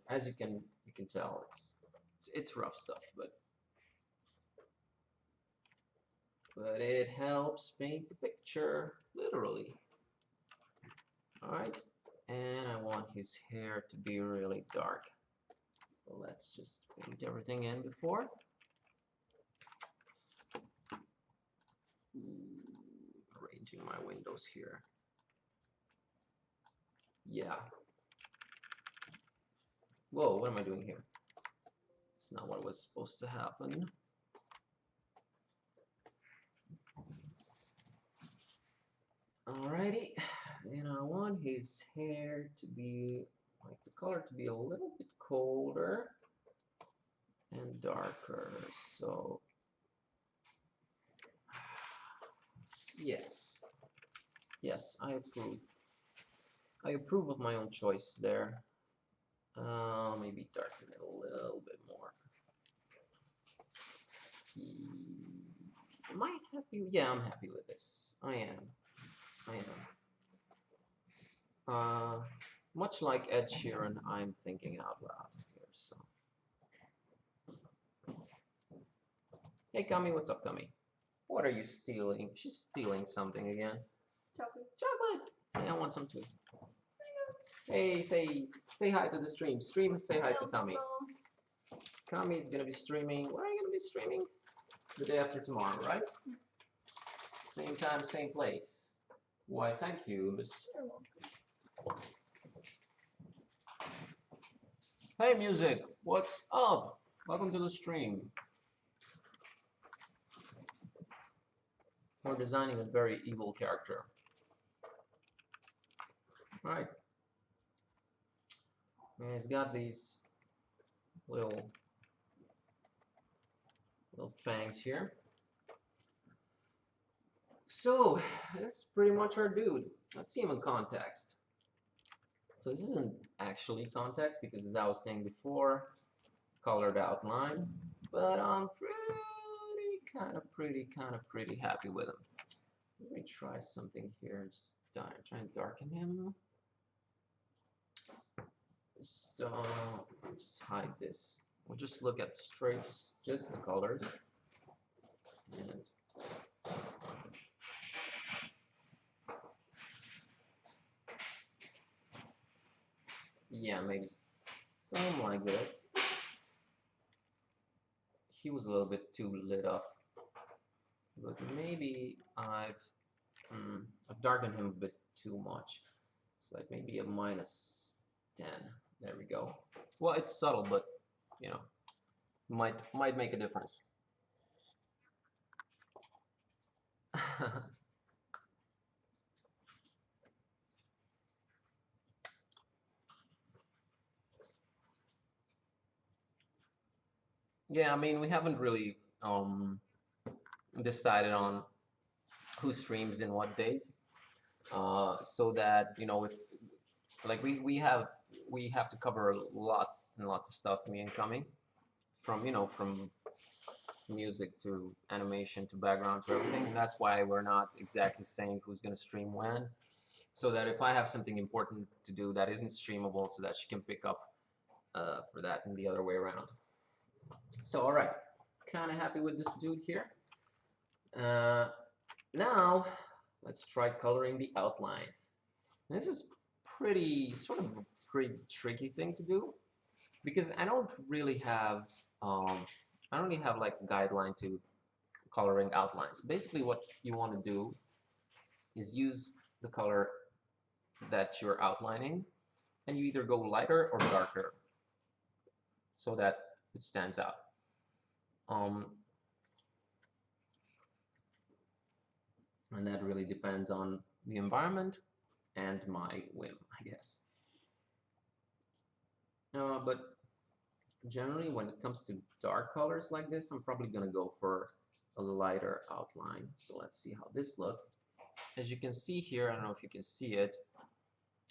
A: tell. It's rough stuff, but it helps paint the picture literally. All right, and I want his hair to be really dark. So let's just paint everything in before. Arranging my windows here. Yeah. Whoa, what am I doing here? It's not what was supposed to happen. Alrighty, and I want his hair to be, like the color to be a little bit colder and darker, so yes, I approve. I approve of my own choice there. Maybe darken it a little bit more. Am I happy? Yeah, I'm happy with this. I am. Much like Ed Sheeran, I'm thinking out loud here, so. Hey, Kami, what's up, Kami? What are you stealing? She's stealing something again.
C: Chocolate.
A: Chocolate! Yeah, I want some too. Hey, say hi to the stream. Stream, say hi to Kami. Kami is gonna be streaming. Where are you gonna be streaming? The day after tomorrow, right? Same time, same place. Why, thank you, Miss. Hey, music, what's up? Welcome to the stream. We're designing a very evil character. All right. And he's got these little fangs here. So that's pretty much our dude. Let's see him in context. So this isn't actually context because, as I was saying before, colored outline, but I'm pretty happy with him. Let me try something here. Just try and darken him. just hide this. We'll just look at straight, just the colors, and yeah, maybe something like this. He was a little bit too lit up, but maybe I've darkened him a bit too much. It's like maybe a -10. There we go. Well, it's subtle, but you know, might make a difference. Yeah, I mean, we haven't really decided on who streams in what days, so that you know, if like we have to cover lots and lots of stuff, me and Kami, from you know from music to animation to background to everything. And that's why we're not exactly saying who's gonna stream when, so that if I have something important to do that isn't streamable, so that she can pick up for that and the other way around. So all right, kind of happy with this dude here. Now let's try coloring the outlines. This is sort of a pretty tricky thing to do, because I don't really have like a guideline to coloring outlines. Basically, what you want to do is use the color that you're outlining, and you either go lighter or darker so that it stands out. And that really depends on the environment and my whim, I guess. But generally, when it comes to dark colors like this, I'm probably gonna go for a lighter outline. So let's see how this looks. As you can see here, I don't know if you can see it,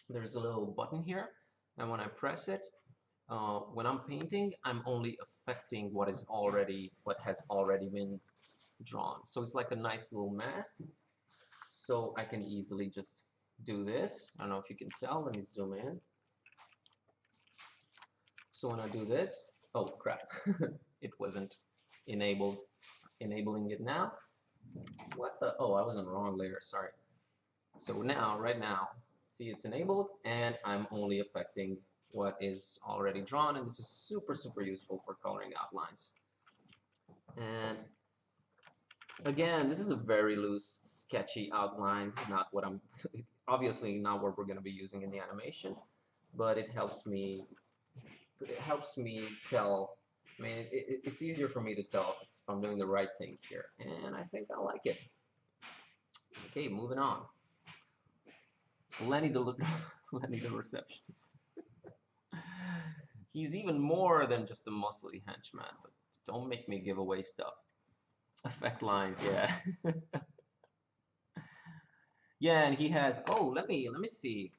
A: there's a little button here, and when I press it, when I'm painting, I'm only affecting what has already been drawn. So it's like a nice little mask. So I can easily just do this. I don't know if you can tell. Let me zoom in. So when I do this, oh crap, it wasn't enabling it now. What the? Oh, I was in the wrong layer. Sorry. So now, right now, see, it's enabled, and I'm only affecting what is already drawn, and this is super useful for coloring outlines. And again, this is a very loose, sketchy outline. This is not what I'm obviously not what we're going to be using in the animation, but it helps me tell. I mean, it's easier for me to tell if I'm doing the right thing here, and I think I like it. Okay, moving on. Lenny the receptionist. He's even more than just a muscly henchman, but don't make me give away stuff. Effect lines, yeah. Yeah, and he has, oh, let me see.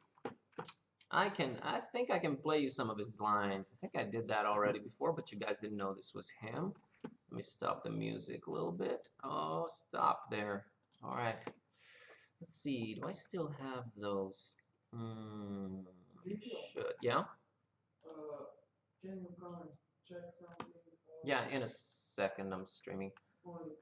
A: I think I can play you some of his lines. I think I did that already before, but you guys didn't know this was him. Let me stop the music a little bit. Oh, stop there. All right. Let's see. Do I still have those? Should, yeah?
B: Can you come and check something?
A: Yeah, in a second. I'm streaming.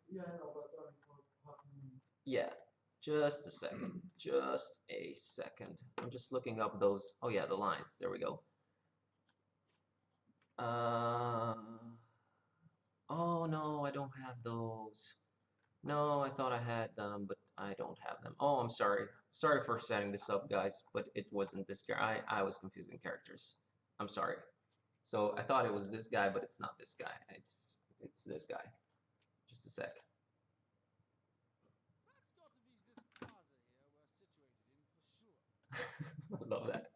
B: Yeah, I know, but only for half a minute.
A: Yeah, just a second. Just a second. I'm just looking up those. Oh yeah, the lines. There we go. Oh no, I don't have those. No, I thought I had them, but I don't have them. Oh, I'm sorry. Sorry for setting this up, guys, but it wasn't this guy. I was confusing characters. I'm sorry. So I thought it was this guy, but it's not this guy. It's this guy. Just a sec. I love that.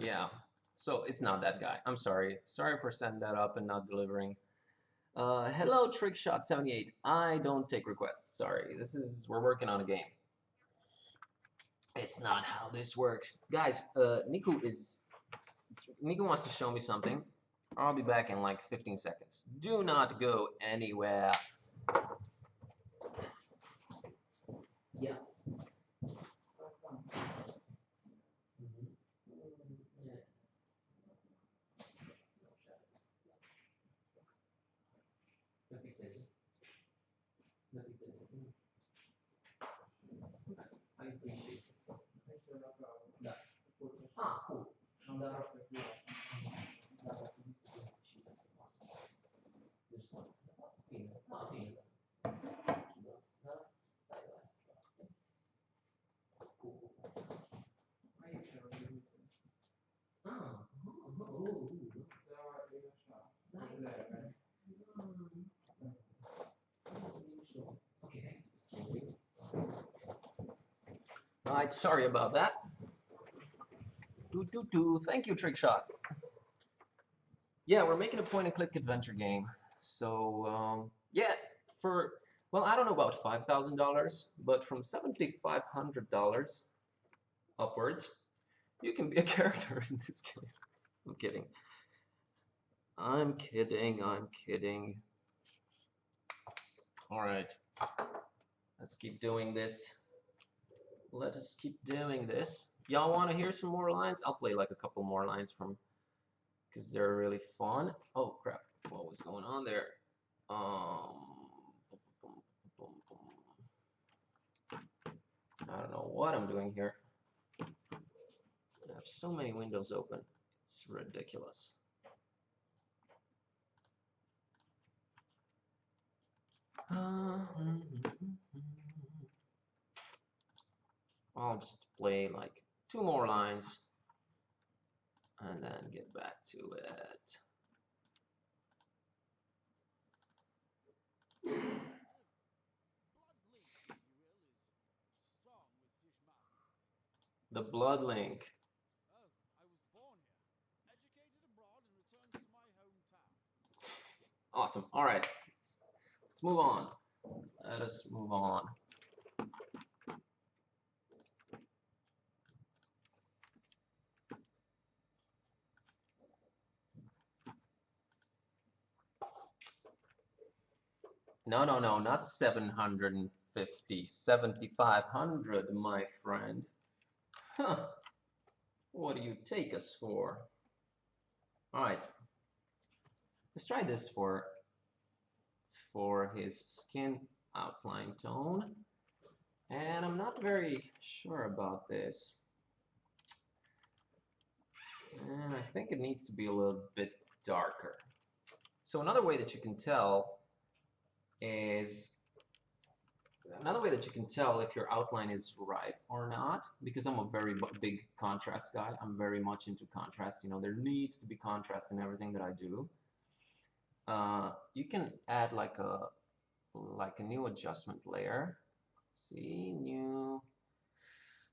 A: Yeah, so it's not that guy. I'm sorry. Sorry for setting that up and not delivering. Hello, Trickshot78. I don't take requests. Sorry. We're working on a game. It's not how this works. Guys, Niku wants to show me something. I'll be back in like 15 seconds. Do not go anywhere. Alright, sorry about that. Thank you, Trickshot. Yeah, we're making a point-and-click adventure game. So, yeah, well, I don't know about $5,000, but from $7,500 upwards, you can be a character in this game. I'm kidding. I'm kidding. Alright, let's keep doing this. Let us keep doing this. Y'all want to hear some more lines? I'll play like a couple more lines from, because they're really fun. Oh crap, what was going on there? I don't know what I'm doing here. I have so many windows open. It's ridiculous. I'll just play like 2 more lines and then get back to it. The blood link.
D: Oh, I was born here, educated abroad, and returned to my hometown.
A: Awesome. All right, let's move on. Let us move on. No, not 750, 7,500, my friend. Huh. What do you take us for? All right. Let's try this for his skin outline tone. And I'm not very sure about this. And I think it needs to be a little bit darker. So another way that you can tell if your outline is right or not, because I'm a very big contrast guy. I'm very much into contrast. You know, there needs to be contrast in everything that I do. You can add like a new adjustment layer. See,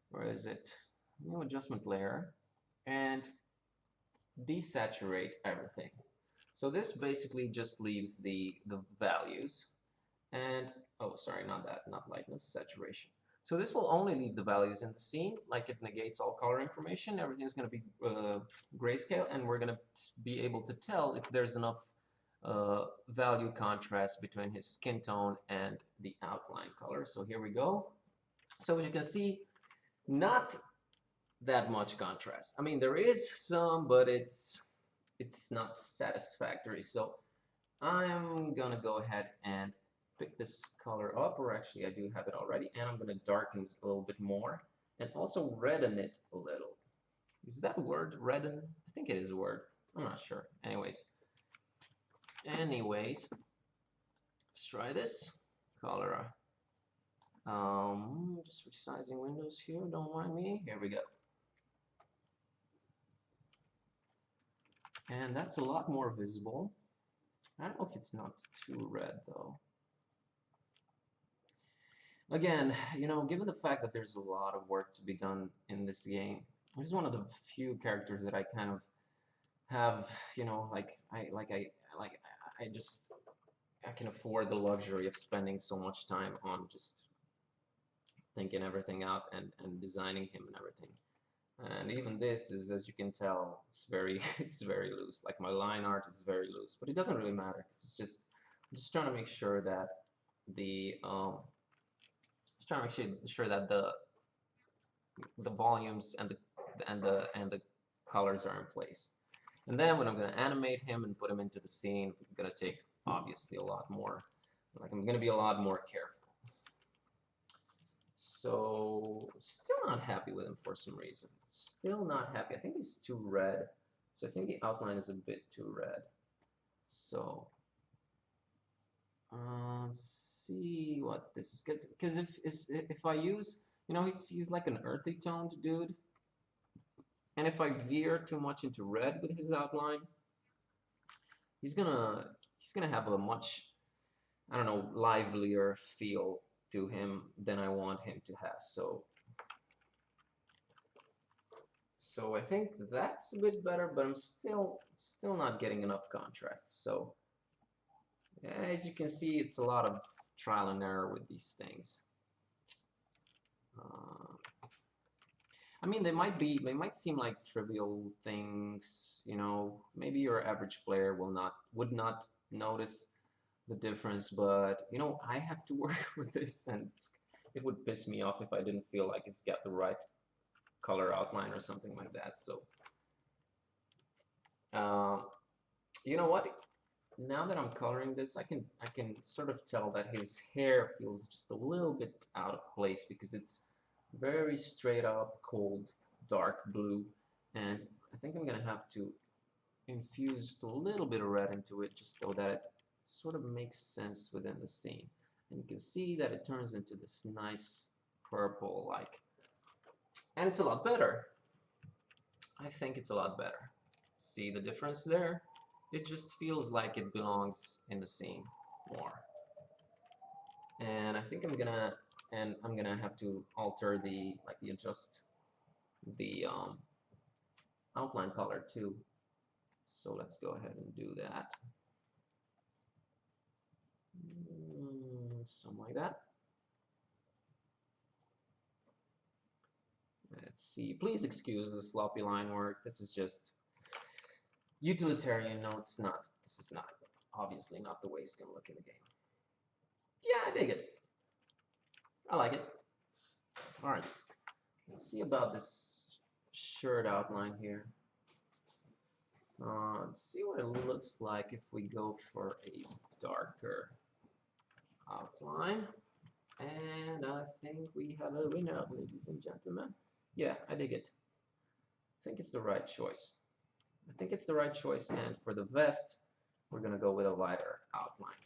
A: where is it? New adjustment layer, and desaturate everything. So this basically just leaves the values, and oh, sorry, not lightness, saturation. So this will only leave the values in the scene, like it negates all color information. Everything's going to be grayscale, and we're going to be able to tell if there's enough value contrast between his skin tone and the outline color. So here we go. So as you can see, not that much contrast. I mean, there is some, but it's not satisfactory. So I'm gonna go ahead and pick this color up, or actually I do have it already, and I'm gonna darken it a little bit more and also redden it a little. Is that a word, redden? I think it is a word. I'm not sure. Anyways, let's try this color. Just resizing windows here, don't mind me. Here we go. And that's a lot more visible. I don't know if it's not too red though. Again, you know, given the fact that there's a lot of work to be done in this game, this is one of the few characters that I kind of have, you know, I can afford the luxury of spending so much time on just thinking everything out and designing him and everything. And even this is, as you can tell, it's very loose. Like my line art is very loose, but it doesn't really matter. It's just I'm just trying to make sure that the the volumes and the colors are in place. And then when I'm going to animate him and put him into the scene, I'm going to take obviously a lot more. Like I'm going to be a lot more careful. So still not not happy with him for some reason. Still not happy. I think he's too red. So I think the outline is a bit too red. So let's see what this is. Because if I use, you know, he's like an earthy toned dude. And if I veer too much into red with his outline, he's gonna have a much, I don't know, livelier feel to him than I want him to have. So I think that's a bit better, but I'm still not getting enough contrast. So as you can see, it's a lot of trial and error with these things. I mean, they might seem like trivial things, you know. Maybe your average player would not notice the difference, but you know, I have to work with this, and it would piss me off if I didn't feel like it's got the right color outline or something like that. So, you know what? Now that I'm coloring this, I can sort of tell that his hair feels just a little bit out of place because it's very straight up cold dark blue, and I think I'm gonna have to infuse just a little bit of red into it just so that it sort of makes sense within the scene. And you can see that it turns into this nice purple like, and it's a lot better. I think it's a lot better. See the difference there? It just feels like it belongs in the scene more. And I think I'm gonna have to alter the adjust the outline color too. So let's go ahead and do that. Something like that. Let's see. Please excuse the sloppy line work. This is just utilitarian. No, it's not. This is not. Obviously not the way it's gonna look in the game. Yeah, I dig it. I like it. All right. Let's see about this shirt outline here. Let's see what it looks like if we go for a darker outline. And I think we have a winner, ladies and gentlemen. Yeah, I dig it. I think it's the right choice. I think it's the right choice, and for the vest, we're gonna go with a lighter outline.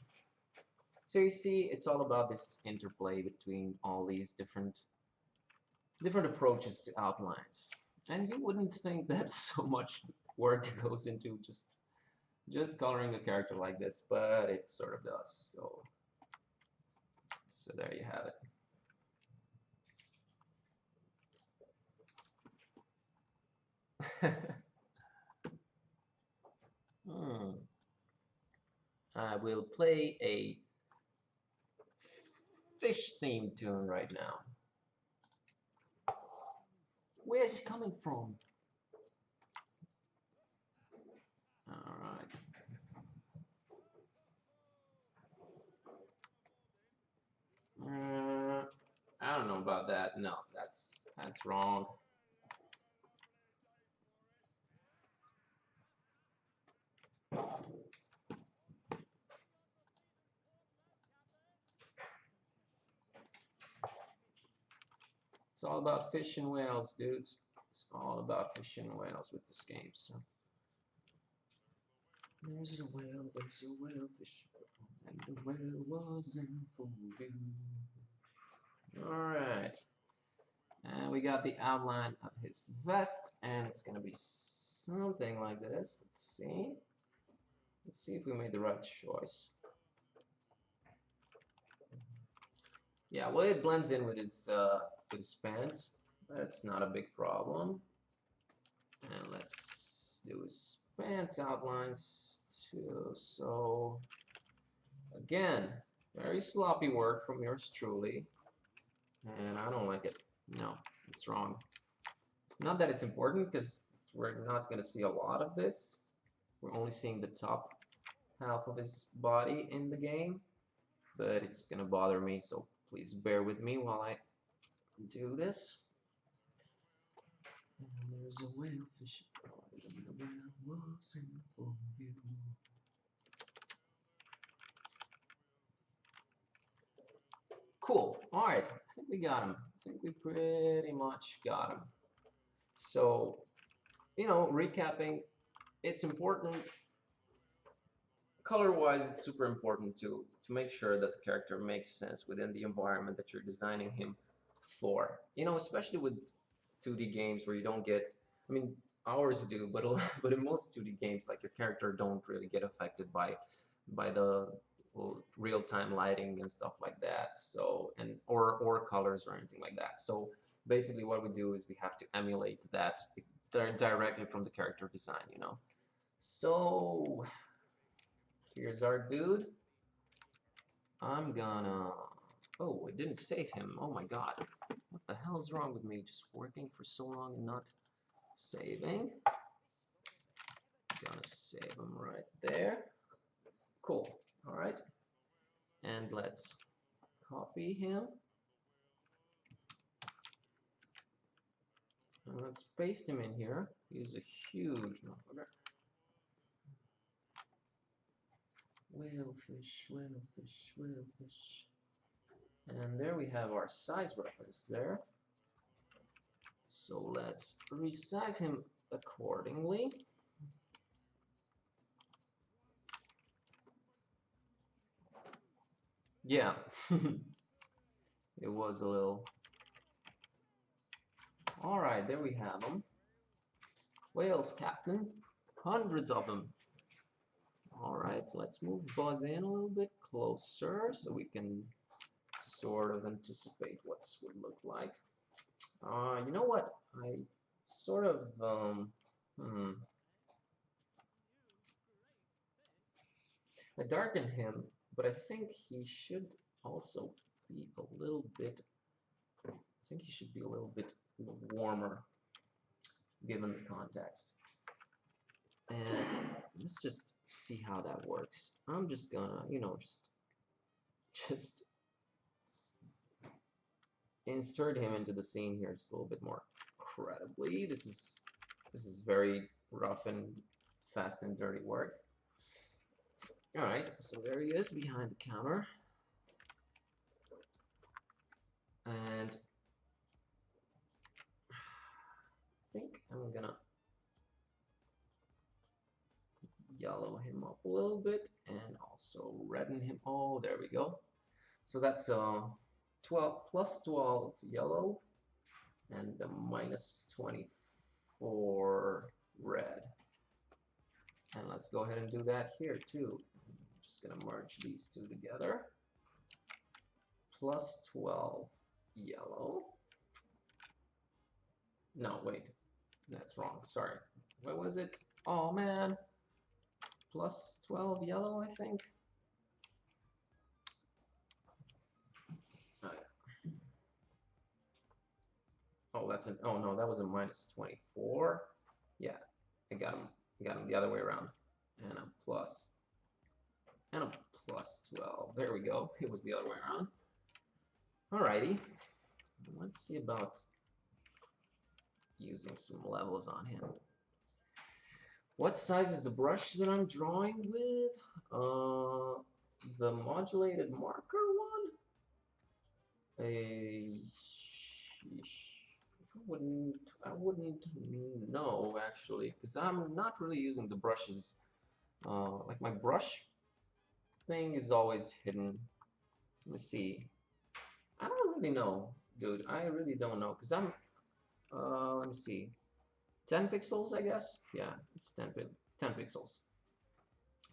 A: So you see, it's all about this interplay between all these different approaches to outlines. And you wouldn't think that so much work goes into just coloring a character like this, but it sort of does. So there you have it. I will play a fish themed tune right now. Where's it coming from? All right. I don't know about that. No, that's wrong. It's all about fish and whales, dudes. It's all about fish and whales with this game. So there's a whale, fish, and the whale wasn't for you. All right, and we got the outline of his vest, and it's gonna be something like this. Let's see if we made the right choice. Yeah, well, it blends in with his pants. That's not a big problem. And let's do his pants outlines too. So again, very sloppy work from yours truly, and I don't like it. No, it's wrong. Not that it's important, because we're not going to see a lot of this. We're only seeing the top half of his body in the game, but it's going to bother me, so please bear with me while I do this. And there's a whale fish, and the whale wasn't for you. Cool. All right. I think we got him. I think we pretty much got him. So, you know, recapping, it's important. Color-wise, it's super important to make sure that the character makes sense within the environment that you're designing him for. You know, especially with 2D games where you don't get, I mean, ours do, but but in most 2D games, like your character don't really get affected by the real-time lighting and stuff like that. So or colors or anything like that. So basically, what we do is we have to emulate that directly from the character design. You know. So here's our dude. I'm gonna. Oh, it didn't save him. Oh my god. What the hell is wrong with me? Just working for so long and not saving. Gonna save him right there. Cool. All right. And let's copy him. And let's paste him in here. He's a huge motherfucker. Whalefish, whalefish, whalefish. And there we have our size reference there. So let's resize him accordingly. Yeah, it was a little. All right, there we have them. Whales, Captain. Hundreds of them. All right, so let's move Buzz in a little bit closer so we can sort of anticipate what this would look like. You know what? I sort of I darkened him, but I think he should also be a little bit. I think he should be a little bit warmer, given the context. And let's just see how that works. I'm just gonna, you know, just insert him into the scene here just a little bit more credibly. This is very rough and fast and dirty work. All right, so there he is behind the counter. And I think I'm gonna yellow him up a little bit and also redden him. Oh, there we go. So that's 12 plus 12 yellow and a minus 24 red. And let's go ahead and do that here too. I'm just gonna merge these two together. Plus 12 yellow. No, wait, that's wrong. Sorry. What was it? Oh man. Plus 12 yellow, I think. Oh, that's an. Oh no, that was a minus 24. Yeah, I got him the other way around. And a plus 12. There we go. It was the other way around. Alrighty. Let's see about using some levels on him. What size is the brush that I'm drawing with? The modulated marker one? I wouldn't know actually, because I'm not really using the brushes. Like my brush thing is always hidden. Let me see. I don't really know, dude. I really don't know, because I'm. Let me see. 10 pixels, I guess. Yeah, it's 10 pixels.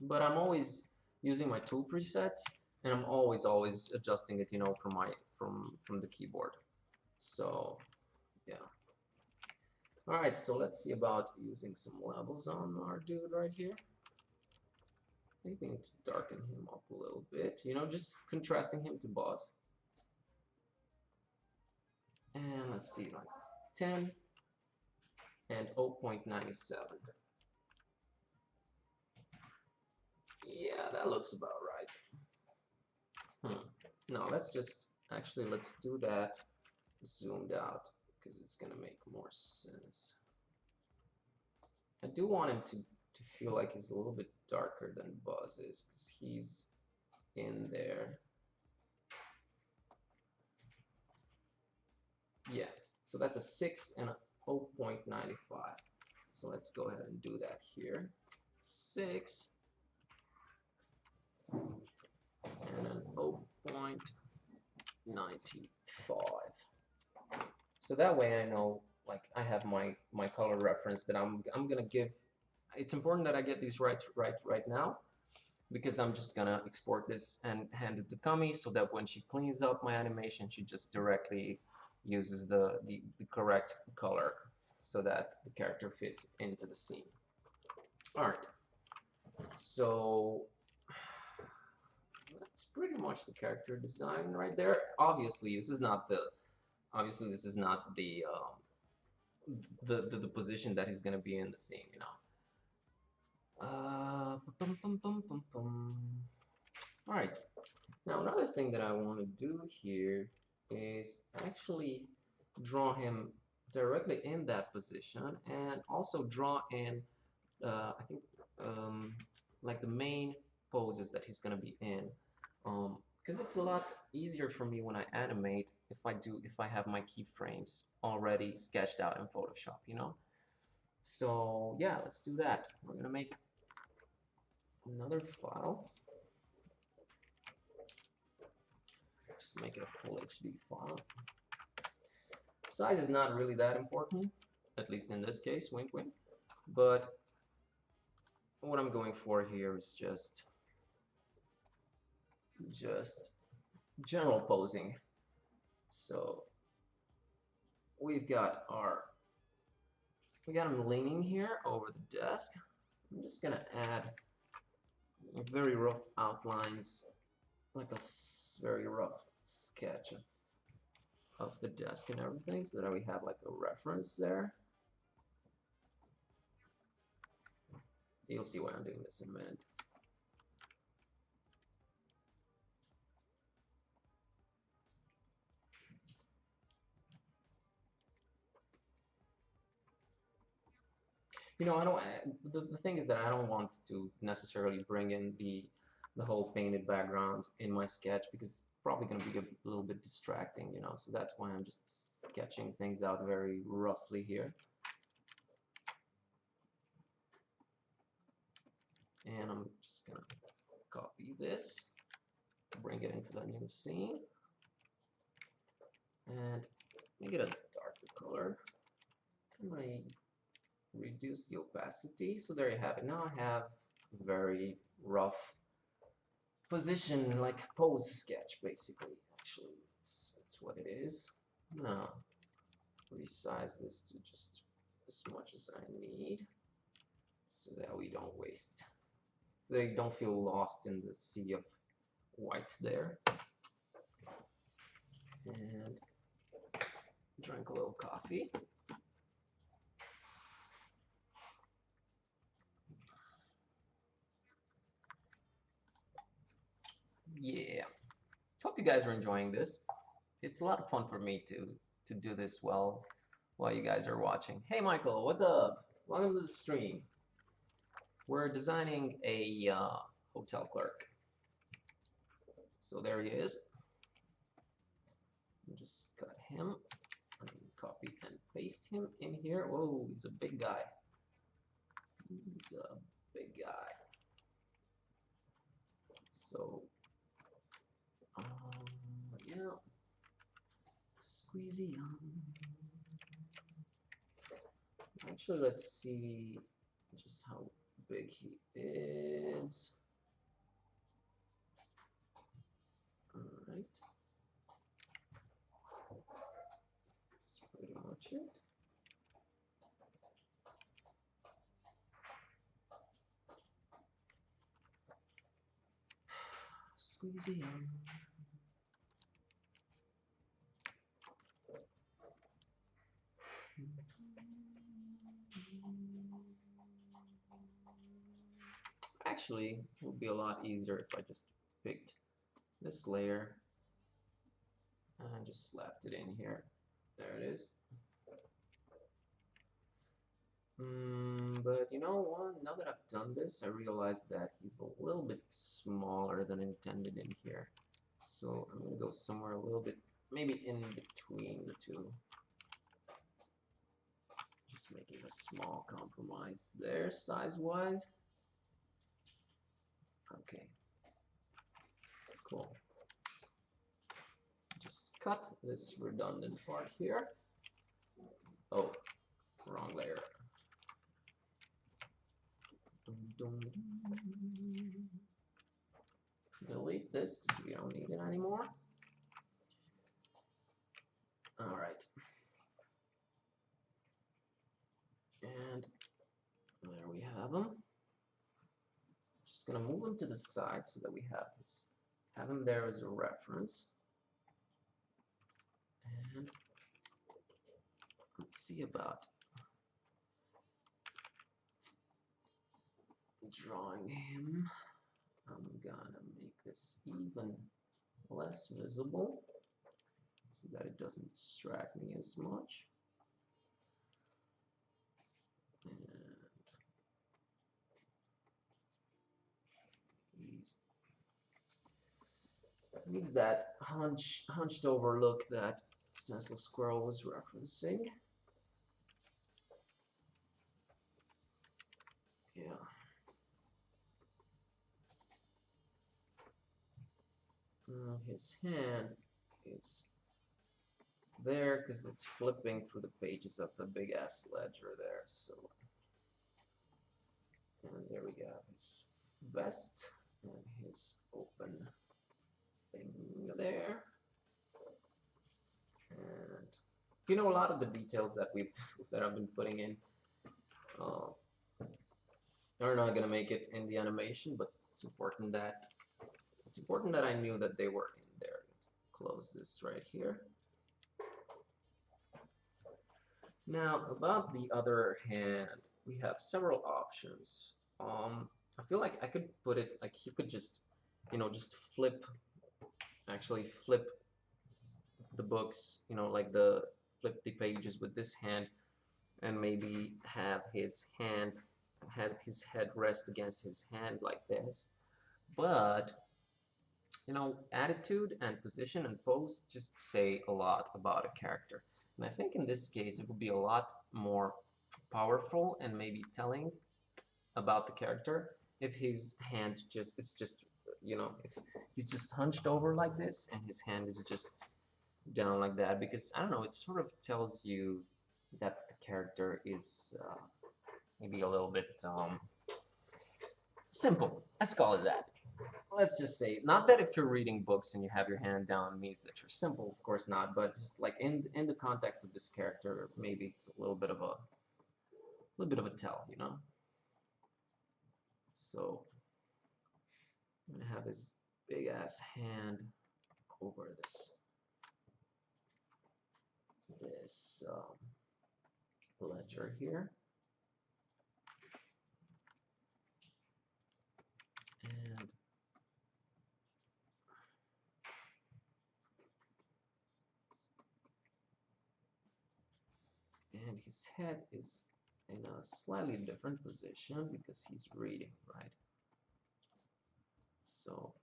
A: But I'm always using my tool presets, and I'm always adjusting it, you know, from the keyboard. So, yeah. All right, so let's see about using some levels on our dude right here. I think we need to darken him up a little bit, you know, just contrasting him to Buzz. And let's see, like 10 and 0.97. Yeah, that looks about right. No, let's do that zoomed out because it's gonna make more sense. I do want him to feel like he's a little bit darker than Buzz is, because he's in there. Yeah, so that's a 6 and a 0.95. So let's go ahead and do that here. 6 and an 0.95. So that way I know, like, I have my color reference that I'm gonna give. It's important that I get these right now, because I'm just gonna export this and hand it to Kami so that when she cleans up my animation, she just directly uses the correct color so that the character fits into the scene. All right, so that's pretty much the character design right there. Obviously, this is not the the position that he's gonna be in the scene, you know. All right. Now another thing that I want to do here is actually draw him directly in that position, and also draw in, I think, like the main poses that he's gonna be in, because it's a lot easier for me when I animate if I have my keyframes already sketched out in Photoshop, you know. So yeah, let's do that. We're gonna make another file. Just make it a full HD file. Size is not really that important, at least in this case, wink wink. But what I'm going for here is just general posing. So we got him leaning here over the desk. I'm just gonna add very rough outlines, like a very rough sketch of the desk and everything, so that we have like a reference there. You'll see why I'm doing this in a minute. You know, the thing is that I don't want to necessarily bring in the whole painted background in my sketch, because it's probably going to be a little bit distracting, you know. So that's why I'm just sketching things out very roughly here. And I'm just going to copy this, bring it into the new scene, and make it a darker color. I'm going to reduce the opacity. So there you have it. Now I have a very rough position, like pose sketch, basically. Actually, that's what it is. Now, resize this to just as much as I need, so that we don't waste, so that you don't feel lost in the sea of white there. And drink a little coffee. Yeah, hope you guys are enjoying this. It's a lot of fun for me to do this while you guys are watching. Hey Michael, what's up? Welcome to the stream. We're designing a hotel clerk. So there he is. Just cut him, and copy and paste him in here. Whoa, he's a big guy. He's a big guy. So, yeah, squeezy on. Actually, let's see just how big he is. All right. That's pretty much it. Squeezy on. Actually, it would be a lot easier if I just picked this layer and just slapped it in here. There it is. But you know what? Now that I've done this, I realize that he's a little bit smaller than intended in here. So I'm gonna go somewhere a little bit, maybe in between the two. Just making a small compromise there, size-wise. Okay. Cool. Just cut this redundant part here. Oh, wrong layer. Delete this because we don't need it anymore. All right. And there we have them. Just gonna move them to the side so that we have him there as a reference. And let's see about drawing him. I'm gonna make this even less visible so that it doesn't distract me as much. And he needs that hunched over look that Senseless Squirrel was referencing. Yeah. His hand is there because it's flipping through the pages of the big ass ledger there. So, and there we go, his vest and his open thing there. And you know, a lot of the details that I've been putting in are not gonna make it in the animation, but it's important that I knew that they were in there. Let's close this right here. Now, about the other hand, we have several options. I feel like I could put it like he could just, you know, just actually flip the books, you know, like flip the pages with this hand, and maybe have his head rest against his hand like this. But you know, attitude and position and pose just say a lot about a character. And I think in this case, it would be a lot more powerful and maybe telling about the character if his hand is just, you know, if he's just hunched over like this and his hand is just down like that, because I don't know, it sort of tells you that the character is maybe a little bit simple. Let's call it that. Let's just say, not that if you're reading books and you have your hand down means that you're simple, of course not, but just like in the context of this character, maybe it's a little bit of a tell, you know. So I'm gonna have his big ass hand over this ledger here, and his head is in a slightly different position because he's reading, right? So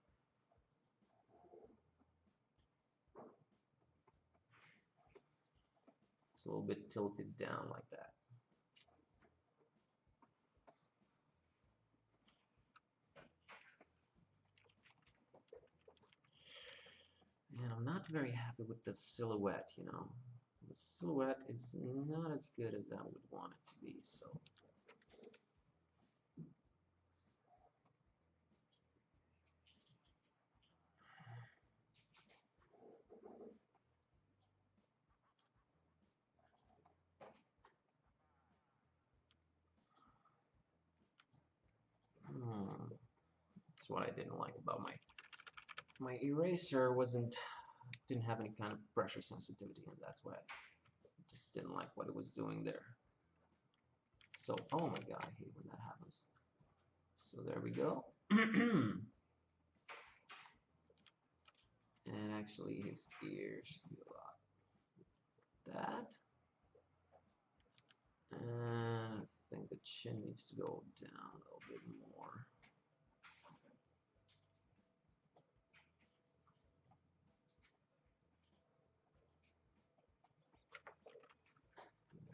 A: it's a little bit tilted down like that. And I'm not very happy with the silhouette, you know. The silhouette is not as good as I would want it to be, so. That's what I didn't like about my eraser didn't have any kind of pressure sensitivity, and that's why I just didn't like what it was doing there. So, oh my god, I hate when that happens. So there we go. And actually his ears should be a lot. That. And I think the chin needs to go down a little bit more.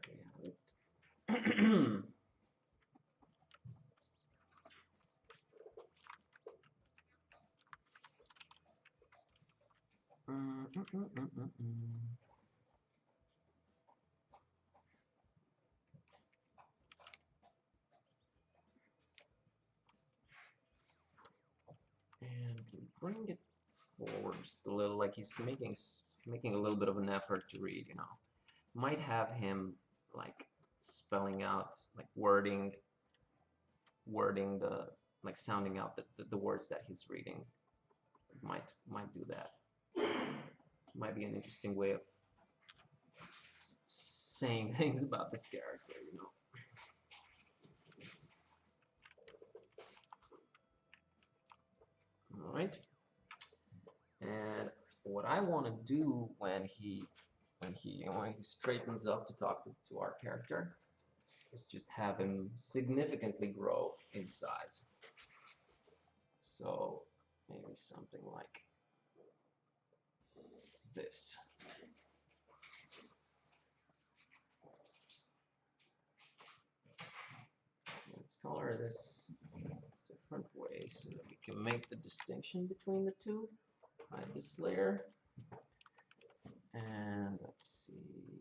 A: There you have it. And bring it forward just a little, like he's making a little bit of an effort to read, you know. Might have him like spelling out, like wording the, like sounding out the words that he's reading. Might do that. Might be an interesting way of saying things about this character, you know. All right. And what I want to do when he straightens up to talk to our character is just have him significantly grow in size. So maybe something like this. Let's color this different ways so that we can make the distinction between the two. Hide this layer. And let's see.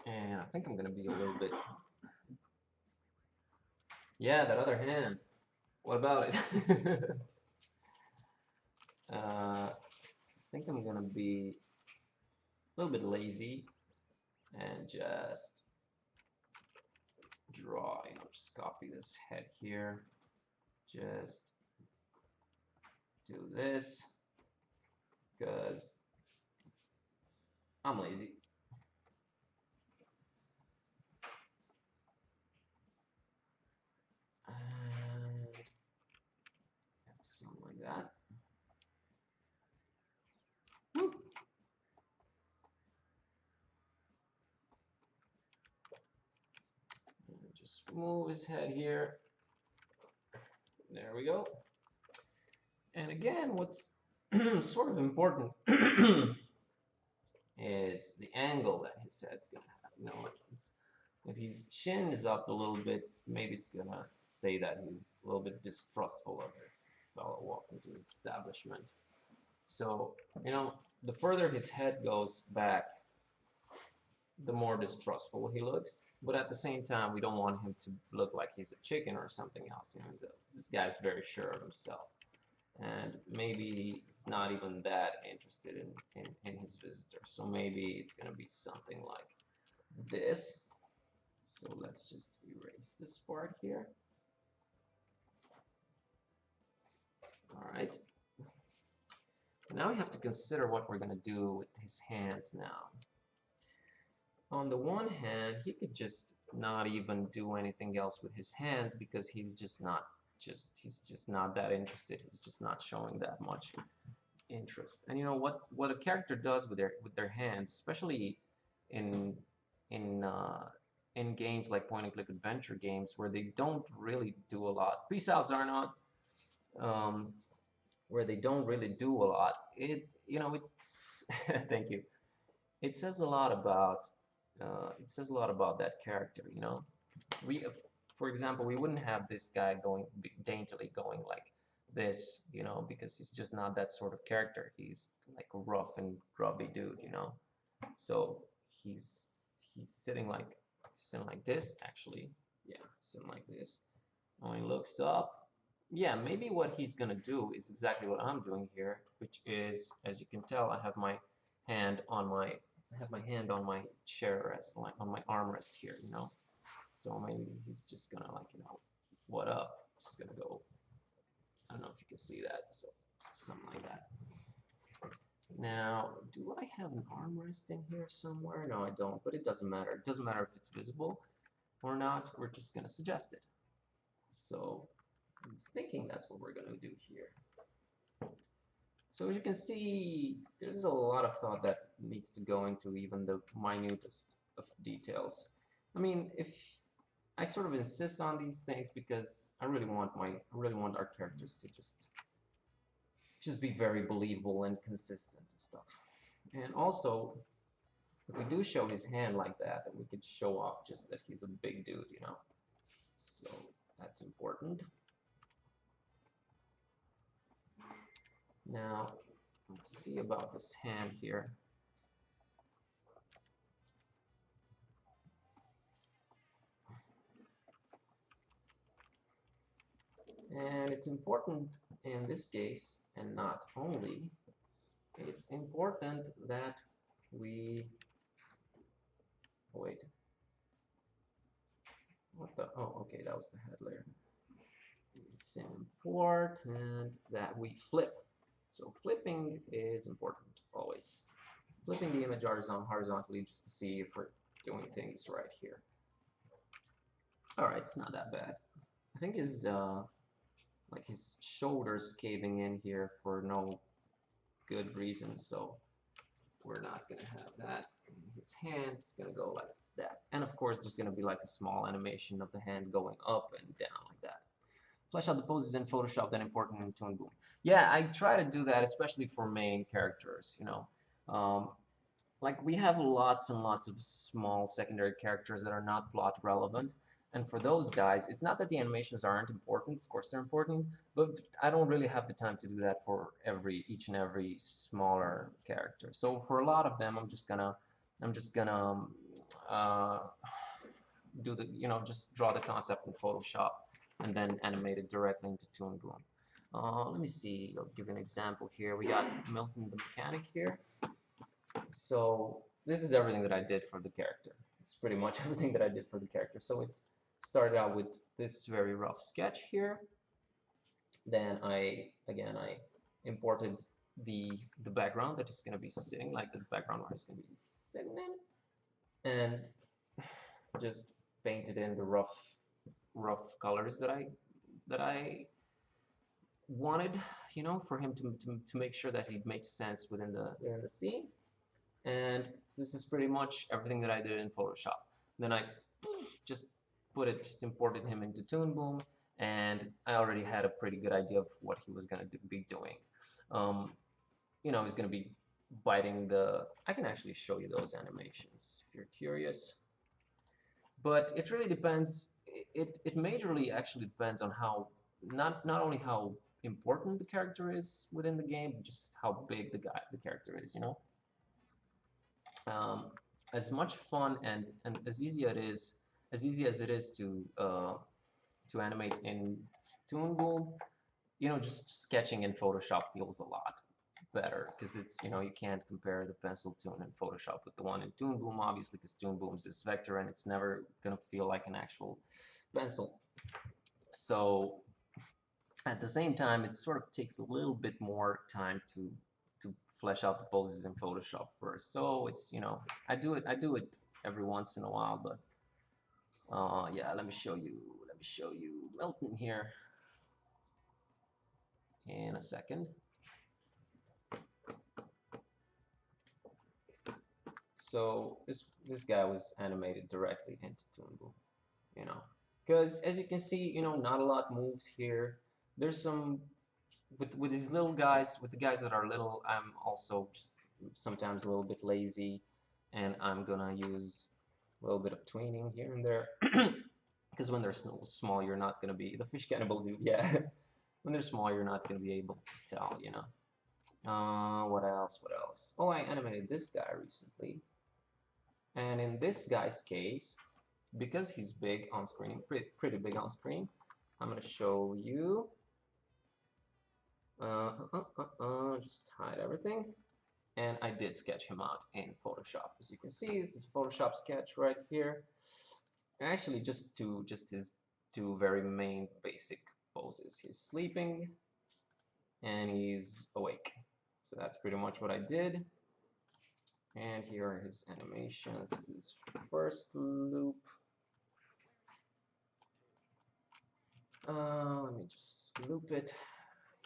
A: And I think I'm gonna be a little bit. Yeah, that other hand. What about it? I think I'm gonna be a little bit lazy and just draw, you know, just copy this head here. Just do this because I'm lazy. And something like that. Woo. And just remove his head here. There we go. And again, what's sort of important is the angle that his head's gonna have. You know, like if his chin is up a little bit, maybe it's gonna say that he's a little bit distrustful of this fellow walking to his establishment. So, you know, the further his head goes back, the more distrustful he looks. But at the same time, we don't want him to look like he's a chicken or something else. You know, this guy's very sure of himself. And maybe he's not even that interested in his visitor. So maybe it's going to be something like this. So let's just erase this part here. All right. Now we have to consider what we're going to do with his hands now. On the one hand, he could just not even do anything else with his hands because he's just not that interested. He's just not showing that much interest. And you know what a character does with their hands, especially in in games like point and click adventure games where they don't really do a lot. Peace out, Zarnot. Where they don't really do a lot. It's thank you. It says a lot about that character. You know, for example, we wouldn't have this guy daintily going like this, you know, because he's just not that sort of character. He's like a rough and grubby dude, you know. So he's sitting like this actually. Yeah, sitting like this. When he looks up, yeah, maybe what he's gonna do is exactly what I'm doing here, which is, as you can tell, I have my hand on my chair rest, like on my armrest here, you know. So maybe he's just gonna like, you know, what up? Just gonna go. I don't know if you can see that. So something like that. Now, do I have an armrest in here somewhere? No, I don't, but it doesn't matter. It doesn't matter if it's visible or not. We're just gonna suggest it. So I'm thinking that's what we're gonna do here. So as you can see, there's a lot of thought that needs to go into even the minutest of details. I mean, if I sort of insist on these things because I really want our characters to just be very believable and consistent and stuff. And also, if we do show his hand like that, then we could show off just that he's a big dude, you know? So that's important. Now, let's see about this hand here. And it's important in this case, and not only, it's important that we, wait, what the, oh, okay, that was the head layer. It's important that we flip. So flipping is important, always. Flipping the image horizontally just to see if we're doing things right here. Alright, it's not that bad. I think his, like his shoulders caving in here for no good reason, so we're not gonna have that. His hand's gonna go like that. And of course, there's gonna be like a small animation of the hand going up and down like that. Flesh out the poses in Photoshop, then important in Toon Boom. Yeah, I try to do that, especially for main characters, you know. Like we have lots and lots of small secondary characters that are not plot relevant. And for those guys, it's not that the animations aren't important, of course they're important, but I don't really have the time to do that for each and every smaller character. So for a lot of them, I'm just gonna do the, you know, just draw the concept in Photoshop and then animate it directly into Toon Boom. Let me see, I'll give you an example here. We got Milton the mechanic here. So this is everything that I did for the character. It's pretty much everything that I did for the character. So it's started out with this very rough sketch here. Then I imported the background that is going to be sitting, like the background where it's going to be sitting in, and just painted in the rough colors that I wanted, you know, for him to make sure that he makes sense within the scene. And this is pretty much everything that I did in Photoshop. Then I just imported him into Toon Boom, and I already had a pretty good idea of what he was going to be doing. You know, he's going to be biting the, I can actually show you those animations if you're curious. But it really depends, it majorly actually depends on how, not only how important the character is within the game, but just how big the character is, you know? As much fun and as easy as it is to animate in Toon Boom, you know, just sketching in Photoshop feels a lot better because it's, you know, you can't compare the pencil toon in Photoshop with the one in Toon Boom, obviously, because Toon Boom is this vector and it's never gonna feel like an actual pencil. So at the same time, it sort of takes a little bit more time to flesh out the poses in Photoshop first. So it's, you know, I do it every once in a while, but yeah, let me show you Milton here in a second. So this guy was animated directly into Toon Boom, you know, because as you can see, you know, not a lot moves here. There's some with these little guys, with the guys that are little, I'm also just sometimes a little bit lazy, and I'm gonna use a little bit of tweening here and there, because when they're small, you're not gonna be the fish cannibal dude. Yeah, when they're small, you're not gonna be able to tell, you know. What else? What else? Oh, I animated this guy recently, and in this guy's case, because he's big on screen, pretty big on screen, I'm gonna show you. Just hide everything. And I did sketch him out in Photoshop. As you can see, this is Photoshop sketch right here. Actually, just his two very main basic poses. He's sleeping and he's awake. So that's pretty much what I did. And here are his animations. This is first loop. Let me just loop it.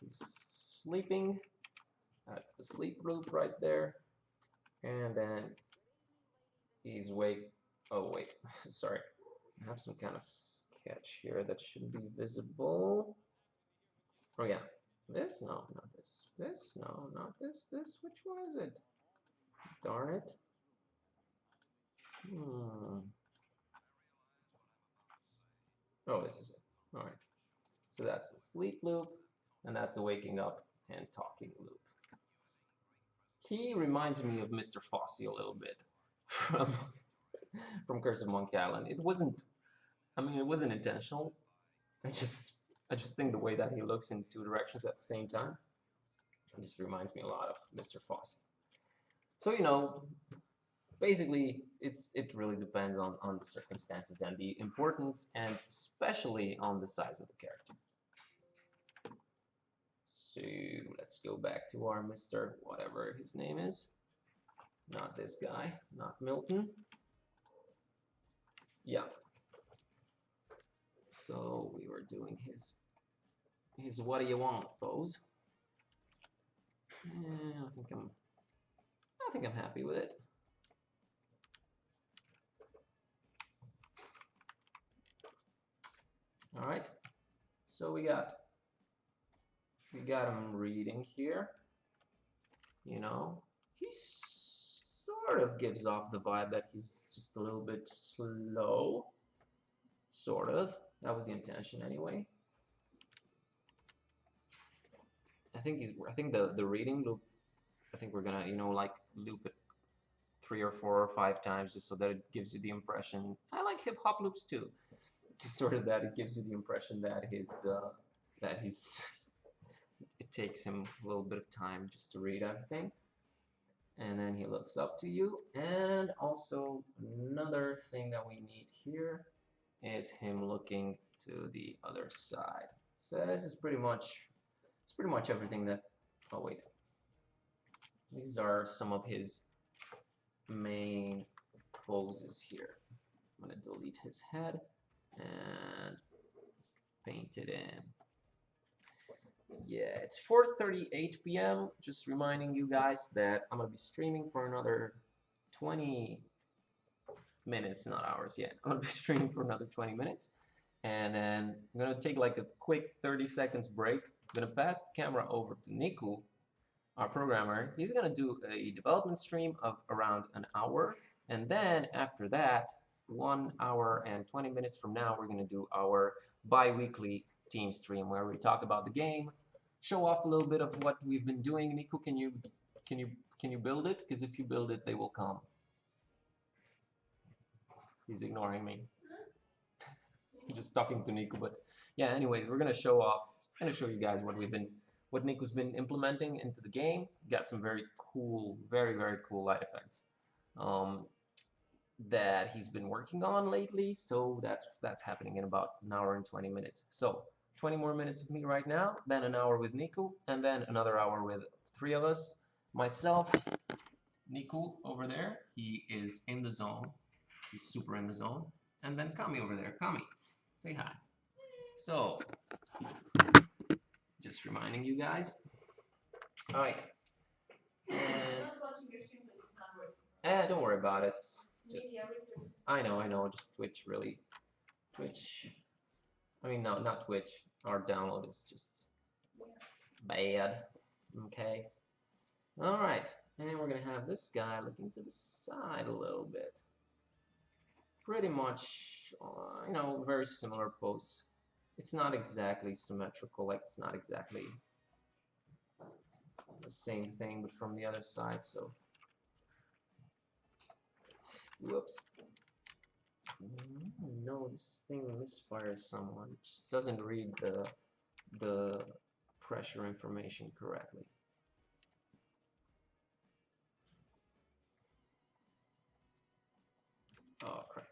A: He's sleeping. That's the sleep loop right there. And then he's wake. Oh wait, sorry. I have some kind of sketch here that should be visible. Oh yeah, this? No, not this. This? No, not this. This? Which one is it? Darn it. Oh, this is it. All right. So that's the sleep loop, and that's the waking up and talking loop. He reminds me of Mr. Fossey a little bit from Curse of Monkey Island. It wasn't. I mean, it wasn't intentional. I just think the way that he looks in two directions at the same time, it just reminds me a lot of Mr. Fossey. So you know, basically, it really depends on the circumstances and the importance, and especially on the size of the character. So let's go back to our Mr. whatever his name is. Not this guy, not Milton. Yeah. So we were doing his what do you want pose. Yeah, I think I'm happy with it. All right. So we got him reading here. You know, he sort of gives off the vibe that he's just a little bit slow. Sort of. That was the intention anyway. I think the reading loop, I think we're gonna, you know, like loop it 3 or 4 or 5 times just so that it gives you the impression. I like hip hop loops too. Just sort of that it gives you the impression that he's it takes him a little bit of time just to read everything. And then he looks up to you. And also another thing that we need here is him looking to the other side. So this is pretty much everything that, oh wait, these are some of his main poses here. I'm gonna delete his head and paint it in. Yeah, it's 4:38 p.m. Just reminding you guys that I'm gonna be streaming for another 20 minutes, not hours yet. I'm gonna be streaming for another 20 minutes, and then I'm gonna take like a quick 30 seconds break. I'm gonna pass the camera over to Niku, our programmer. He's gonna do a development stream of around an hour, and then after that, 1 hour and 20 minutes from now, we're gonna do our bi-weekly team stream where we talk about the game, show off a little bit of what we've been doing. Niku, can you build it? Because if you build it, they will come. He's ignoring me. I'm just talking to Niku, but yeah. Anyways, we're gonna show you guys what Niku's been implementing into the game. Got some very cool, very cool light effects that he's been working on lately. So that's happening in about an hour and 20 minutes. So 20 more minutes of me right now, then an hour with Niku, and then another hour with 3 of us. Myself, Niku over there, he is in the zone. He's super in the zone. And then Kami over there. Kami, say hi. So, just reminding you guys. All right. And don't worry about it. Just, I know. Just Twitch. I mean, no, not Twitch. Our download is just bad. Okay. All right. And we're gonna have this guy looking to the side a little bit. Pretty much, you know, very similar pose. It's not exactly symmetrical, like it's not exactly the same thing, but from the other side, so. Whoops. No, this thing misfires someone. It just doesn't read the pressure information correctly. Oh, crap.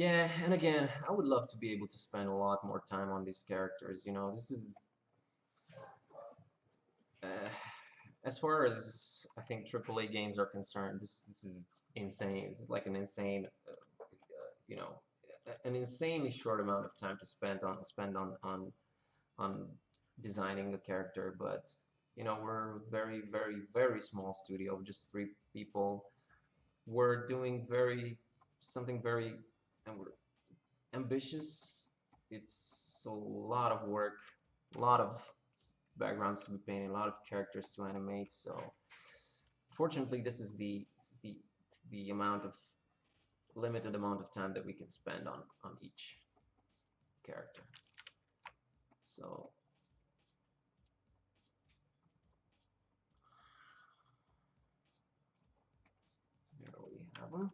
A: Yeah, and again, I would love to be able to spend a lot more time on these characters. You know, this is uh, as far as I think AAA games are concerned. This is insane. This is like an insane, you know, an insanely short amount of time to spend on designing a character. But you know, we're a very very small studio, just 3 people. We're doing something very and we're ambitious. It's a lot of work, a lot of backgrounds to be painted, a lot of characters to animate. So fortunately, this is the amount of limited amount of time that we can spend on each character. So there we have them.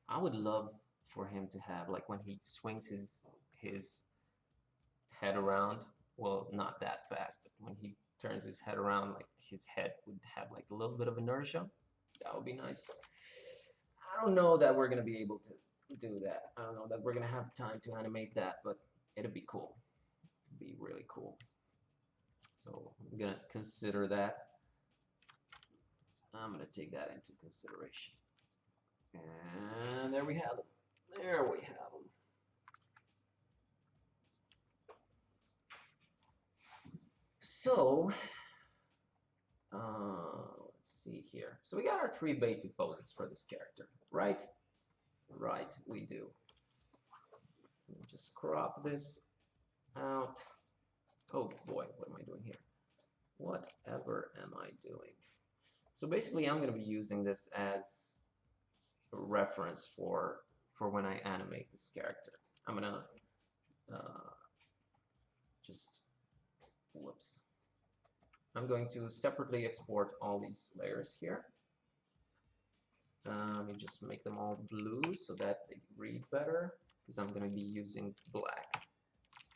A: I would love for him to have like when he swings his head around. Well, not that fast, but when he turns his head around, like his head would have like a little bit of inertia. That would be nice. I don't know that we're gonna be able to do that. I don't know that we're gonna have time to animate that, but it'd be cool. It'd be really cool. So I'm gonna consider that. I'm gonna take that into consideration. And there we have them. There we have them. So, let's see here. So we got our 3 basic poses for this character, right? Right, we do. Let me just crop this out. Oh boy, what am I doing here? Whatever am I doing? So basically, I'm going to be using this as a reference for when I animate this character. I'm going to just, whoops. I'm going to separately export all these layers here. You just make them all blue so that they read better, because I'm going to be using black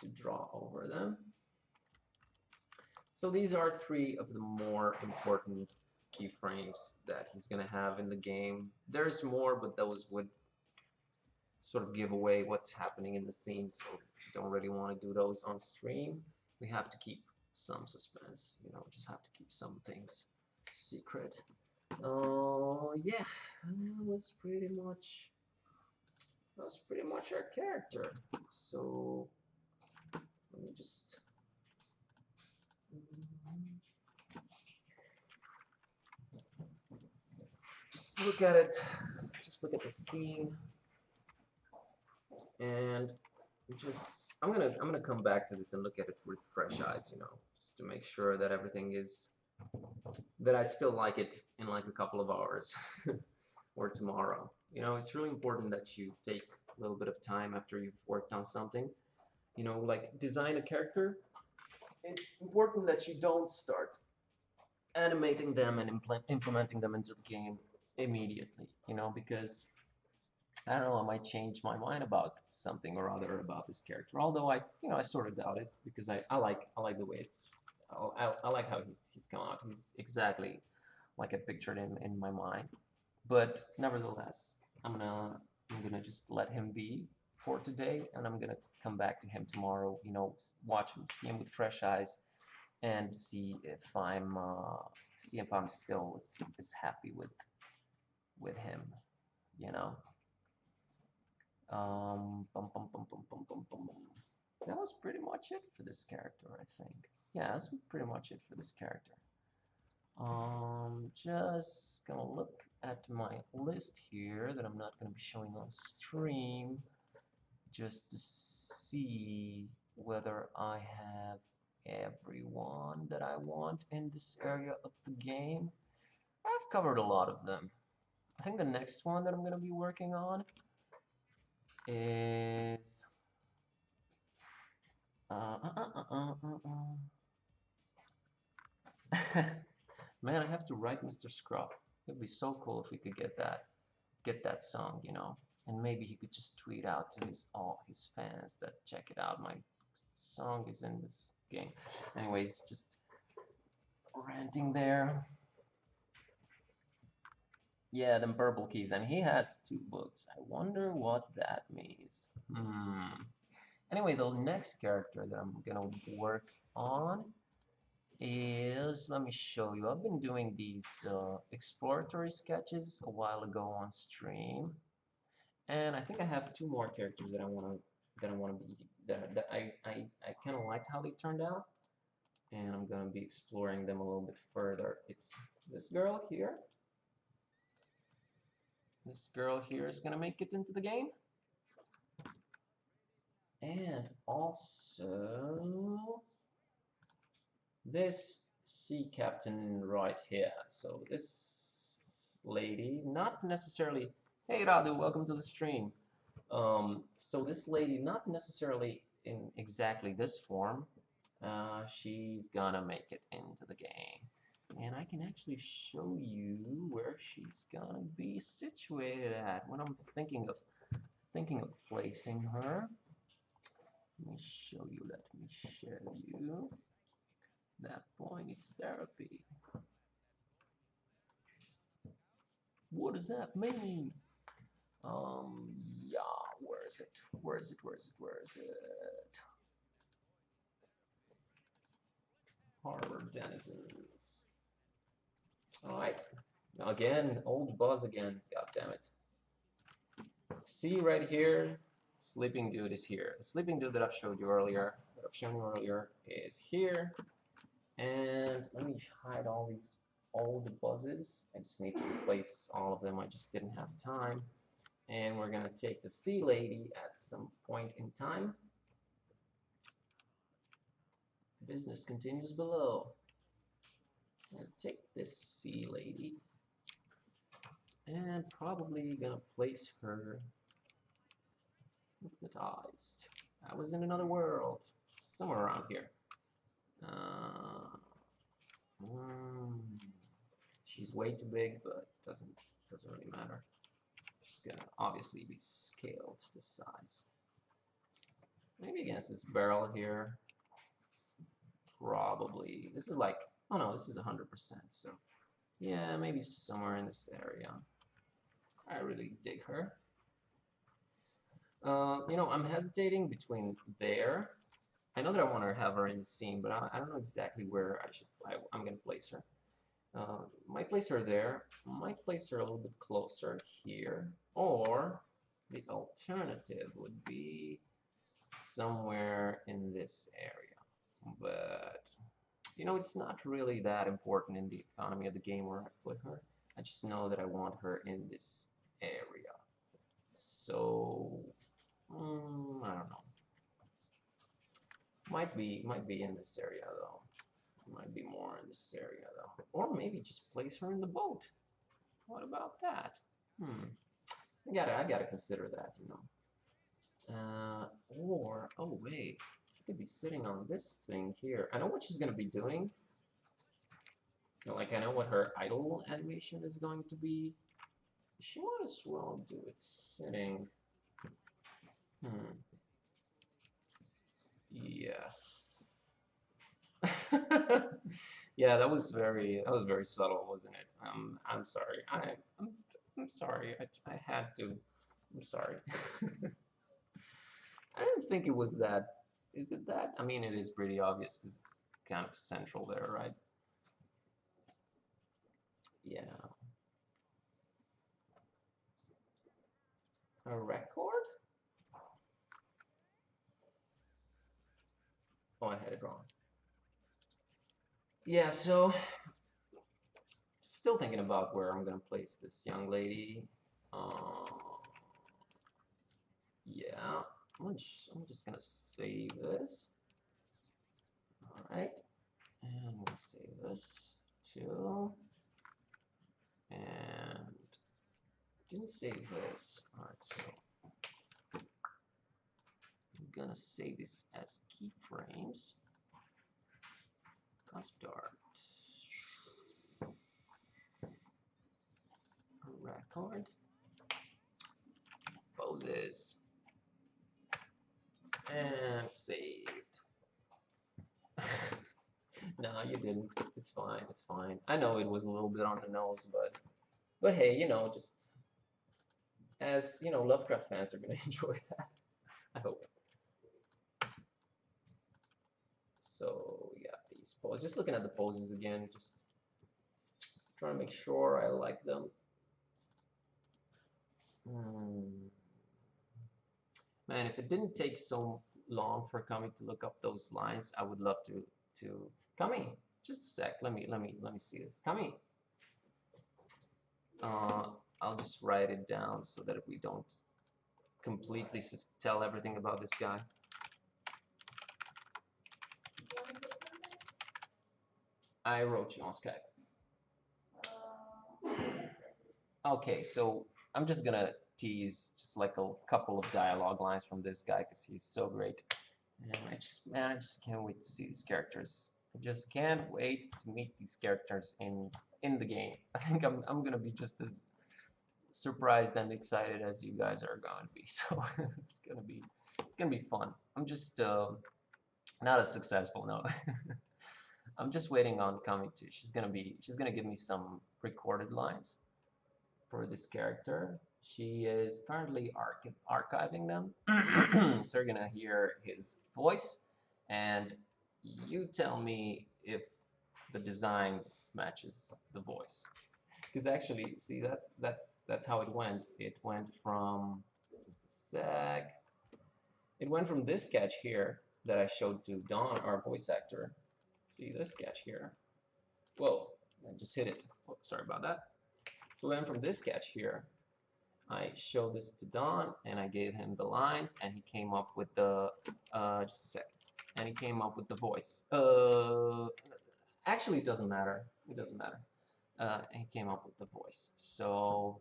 A: to draw over them. So these are 3 of the more important keyframes that he's going to have in the game. There's more, but those would sort of give away what's happening in the scene, so don't really want to do those on stream. We have to keep some suspense, you know, just have to keep some things secret. Oh yeah, that was pretty much our character. So let me just look at it, just look at the scene, and just I'm gonna come back to this and look at it with fresh eyes, you know, just to make sure that everything is that I still like it in like a couple of hours or tomorrow. You know, it's really important that you take a little bit of time after you've worked on something. You know, like design a character. It's important that you don't start animating them and implementing them into the game immediately. You know, because I don't know, I might change my mind about something or other about this character. Although I sort of doubt it because I like the way I like how he's come out. He's exactly like I pictured him in my mind. But nevertheless, I'm gonna just let him be for today, and I'm gonna come back to him tomorrow. You know, watch him, see him with fresh eyes, and see if I'm still as happy with him. You know. Bum, bum, bum, bum, bum, bum. That was pretty much it for this character, I think. Yeah, that's pretty much it for this character. Just gonna look at my list here that I'm not gonna be showing on stream, just to see whether I have everyone that I want in this area of the game. I've covered a lot of them. I think the next one that I'm gonna be working on is man, I have to write Mr. Scruff. It'd be so cool if we could get that song, you know, and maybe he could just tweet out to all his fans that check it out. My song is in this game. Anyways, just ranting there. Yeah, them purple keys, and he has 2 books. I wonder what that means. Anyway, the next character that I'm gonna work on is, let me show you. I've been doing these exploratory sketches a while ago on stream, and I think I have 2 more characters that I wanna be that I kind of liked how they turned out, and I'm gonna be exploring them a little bit further. It's this girl here. This girl here is gonna make it into the game. And also this sea captain right here. So this lady, not necessarily, hey Radu, welcome to the stream. So this lady, not necessarily in exactly this form, she's gonna make it into the game. And I can actually show you where she's gonna be situated at when I'm thinking of placing her. Let me show you, let me show you. That boy needs therapy. What does that mean? Yeah, where is it? Where is it? Where is it? Where is it? Harbor denizens. Alright. Again, old Buzz again. God damn it. See right here, sleeping dude is here. The sleeping dude that I've shown you earlier, is here. And let me hide all these old buzzes. I just need to replace all of them. I just didn't have time. And we're gonna take the sea lady at some point in time. Business continues below. I'm gonna take this sea lady and probably gonna place her hypnotized. I was in another world, somewhere around here. She's way too big, but doesn't really matter. She's gonna obviously be scaled to size. Maybe against this barrel here. Probably. This is like, oh no, this is 100%. So yeah, maybe somewhere in this area. I really dig her. You know, I'm hesitating between there. I know that I want to have her in the scene, but I don't know exactly where I'm gonna place her. Might place her there. Might place her a little bit closer here. Or the alternative would be somewhere in this area. But you know, it's not really that important in the economy of the game where I put her. I just know that I want her in this area. So I don't know. Might be in this area though. Might be more in this area though. Or maybe just place her in the boat. What about that? I gotta consider that, you know. Or oh wait, she could be sitting on this thing here. I know what she's gonna be doing. You know, like I know what her idle animation is going to be. She might as well do it sitting. Yeah. Yeah, that was very subtle, wasn't it? I'm sorry. I'm sorry. I had to. I'm sorry. I didn't think it was that. Is it that? I mean, it is pretty obvious because it's kind of central there, right? Yeah. A record? Oh, I had it wrong. Yeah, so still thinking about where I'm gonna place this young lady. Yeah, I'm just gonna save this. All right, and we'll save this too. And didn't save this. All right, so I'm gonna save this as keyframes. Concept art. Record. Poses. And saved. No, you didn't. It's fine. It's fine. I know it was a little bit on the nose, but hey, you know, just as you know, Lovecraft fans are gonna enjoy that. I hope. So we got these poses. Just looking at the poses again, just trying to make sure I like them. Man, if it didn't take so long for Kami to look up those lines, I would love to Kami. Just a sec. Let me see this. Kami. I'll just write it down so that we don't completely tell everything about this guy. I wrote you on Skype. Okay, so I'm just gonna tease just like a couple of dialogue lines from this guy because he's so great. And I just can't wait to see these characters. I just can't wait to meet these characters in the game. I think I'm gonna be just as surprised and excited as you guys are going to be. So it's gonna be fun. I'm just not as successful, no. I'm just waiting on Kami too. She's gonna give me some recorded lines for this character. She is currently archiving them. So you're gonna hear his voice, and you tell me if the design matches the voice. Because actually, see, that's how it went. It went from just a sec. It went from this sketch here that I showed to Don, our voice actor. See this sketch here. Whoa, I just hit it. Oh, sorry about that. So we went from this sketch here. I showed this to Don, and I gave him the lines, and he came up with the just a sec. And he came up with the voice. Actually, it doesn't matter. It doesn't matter. And he came up with the voice. So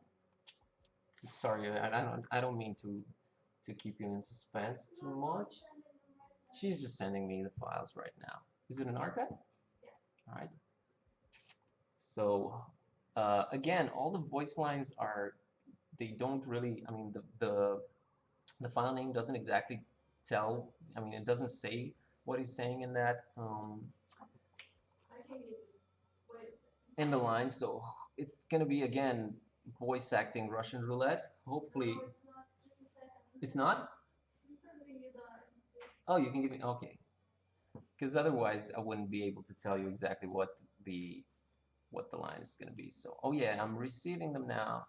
A: sorry, I don't mean to keep you in suspense too much. She's just sending me the files right now. Is it an archive? All right. So again, all the voice lines are, they don't really, I mean, the file name doesn't exactly tell, I mean, it doesn't say what he's saying in that, in the line, so it's gonna be, again, voice acting Russian roulette, hopefully. It's not? Oh, you can give me, okay. Because otherwise I wouldn't be able to tell you exactly what the line is going to be. So, oh yeah, I'm receiving them now.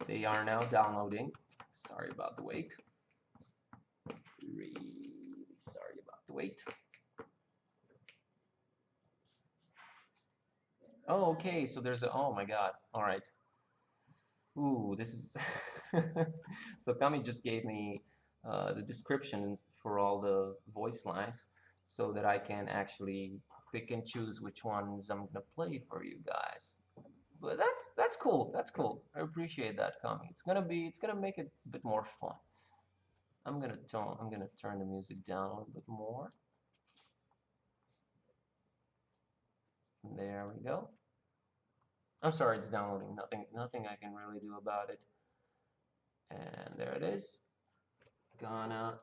A: They are now downloading. Sorry about the wait. Really sorry about the wait. Oh, okay, so there's a, oh my god, all right. Ooh, this is, so Kami just gave me the descriptions for all the voice lines so that I can actually pick and choose which ones I'm gonna play for you guys. But that's cool. That's cool. I appreciate that, Kami. It's gonna make it a bit more fun. I'm gonna turn the music down a little bit more. There we go. I'm sorry, it's downloading. Nothing I can really do about it. And there it is. Gonna.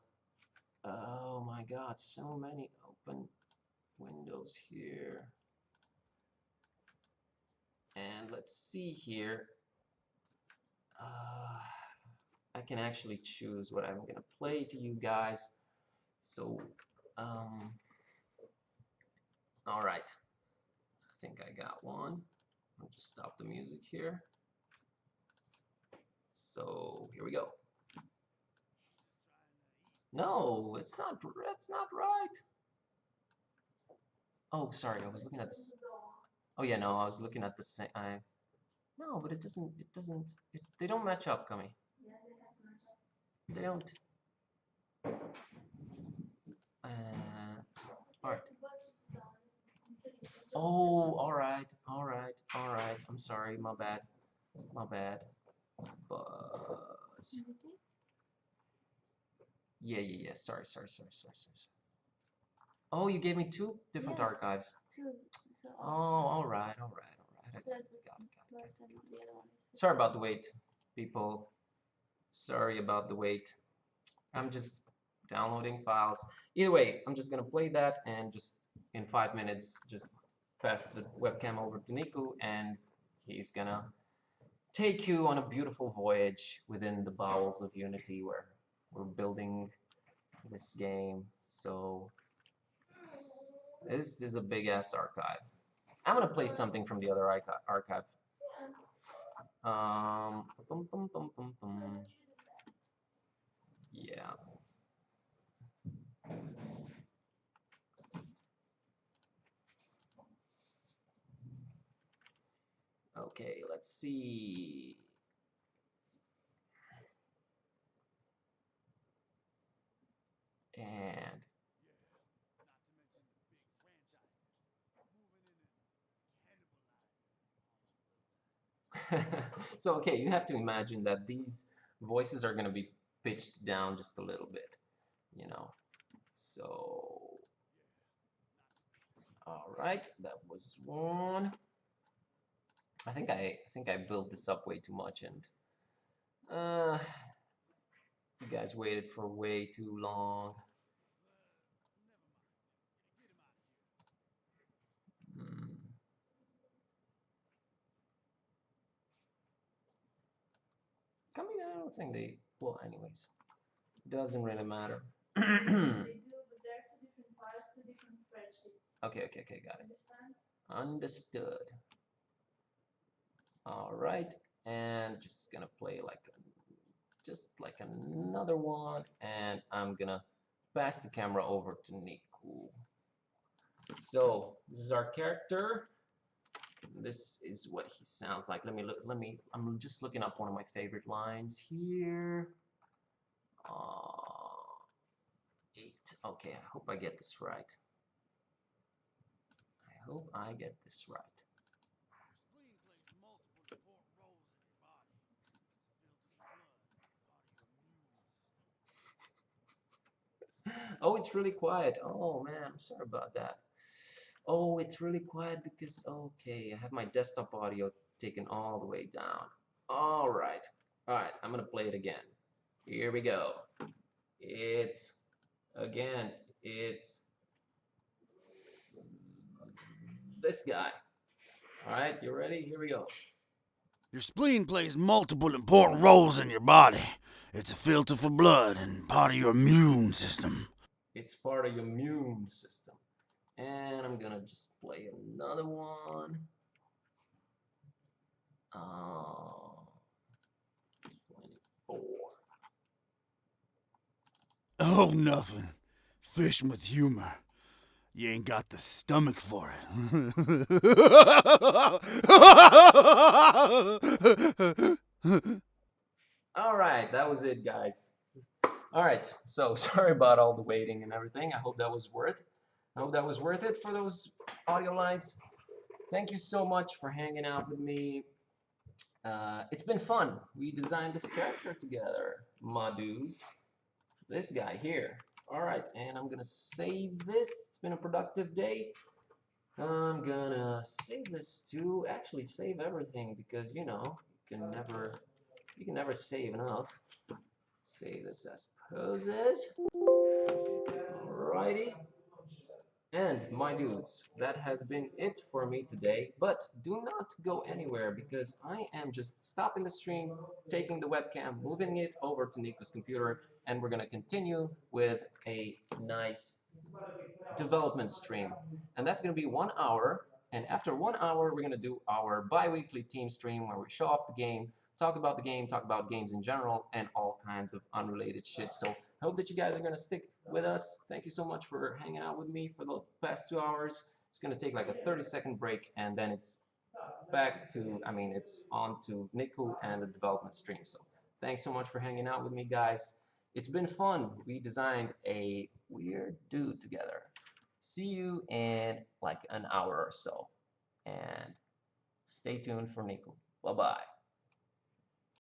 A: Oh my God, so many open windows here. And let's see here. I can actually choose what I'm gonna play to you guys. So, all right. I think I got one. I'll just stop the music here. So here we go. No, it's not. That's not right. Oh, sorry. I was looking at this. Oh yeah, no, I was looking at the same. No, but it doesn't. It doesn't. They don't match up, Kami. They don't. All right. Oh, all right, all right, all right. I'm sorry, my bad, my bad. Buzz. Yeah. Sorry. Oh, you gave me two different archives. Oh, all right. Got it. Sorry about the wait, people. Sorry about the wait. I'm just downloading files. Either way, I'm just gonna play that and just in 5 minutes, just pass the webcam over to Niku, and he's gonna take you on a beautiful voyage within the bowels of Unity, where we're building this game. So this is a big ass archive. I'm gonna play something from the other archive. Bum, bum, bum, bum, bum. Yeah. Okay, let's see. And so, okay, you have to imagine that these voices are going to be pitched down just a little bit, you know. So, all right, that was one. I think I built this up way too much, and you guys waited for way too long. Hmm. Coming, I don't think they. Well, anyways, doesn't really matter.
C: They do, but they're two different files, two different spreadsheets.
A: Okay, got it.
C: Understand?
A: Understood. All right, and just gonna play like just like another one, and I'm gonna pass the camera over to Niku. So this is our character. This is what he sounds like. Let me look. I'm just looking up one of my favorite lines here. 8. Okay, I hope I get this right. I hope I get this right. Oh, it's really quiet. Oh man, I'm sorry about that. Oh, it's really quiet because, okay, I have my desktop audio taken all the way down. All right, I'm gonna play it again. Here we go. It's, again, it's this guy. All right, you ready? Here we go.
D: Your spleen plays multiple important roles in your body. It's a filter for blood and part of your immune system.
A: It's part of your immune system. And I'm gonna just play another one. 24.
D: Oh, nothing. Fishing with humor. You ain't got the stomach for it.
A: All right, that was it, guys. All right, so sorry about all the waiting and everything. I hope that was worth it. I hope that was worth it for those audio lines. Thank you so much for hanging out with me. It's been fun. We designed this character together, my dudes. This guy here. All right, and I'm gonna save this. It's been a productive day. I'm gonna save this too. Actually, save everything because you know you can never save enough. Save this as poses. Alrighty. And my dudes, that has been it for me today. But do not go anywhere because I am just stopping the stream, taking the webcam, moving it over to Nico's computer, and we're gonna continue with a nice development stream. And that's gonna be 1 hour. And after 1 hour, we're gonna do our bi-weekly team stream where we show off the game, talk about the game, talk about games in general, and all kinds of unrelated shit. So I hope that you guys are gonna stick with us. Thank you so much for hanging out with me for the past 2 hours. It's gonna take like a 30-second break, and then it's back to, it's on to Niku and the development stream. So thanks so much for hanging out with me, guys. It's been fun. We designed a weird dude together. See you in like an hour or so. And stay tuned for Niku. Bye-bye.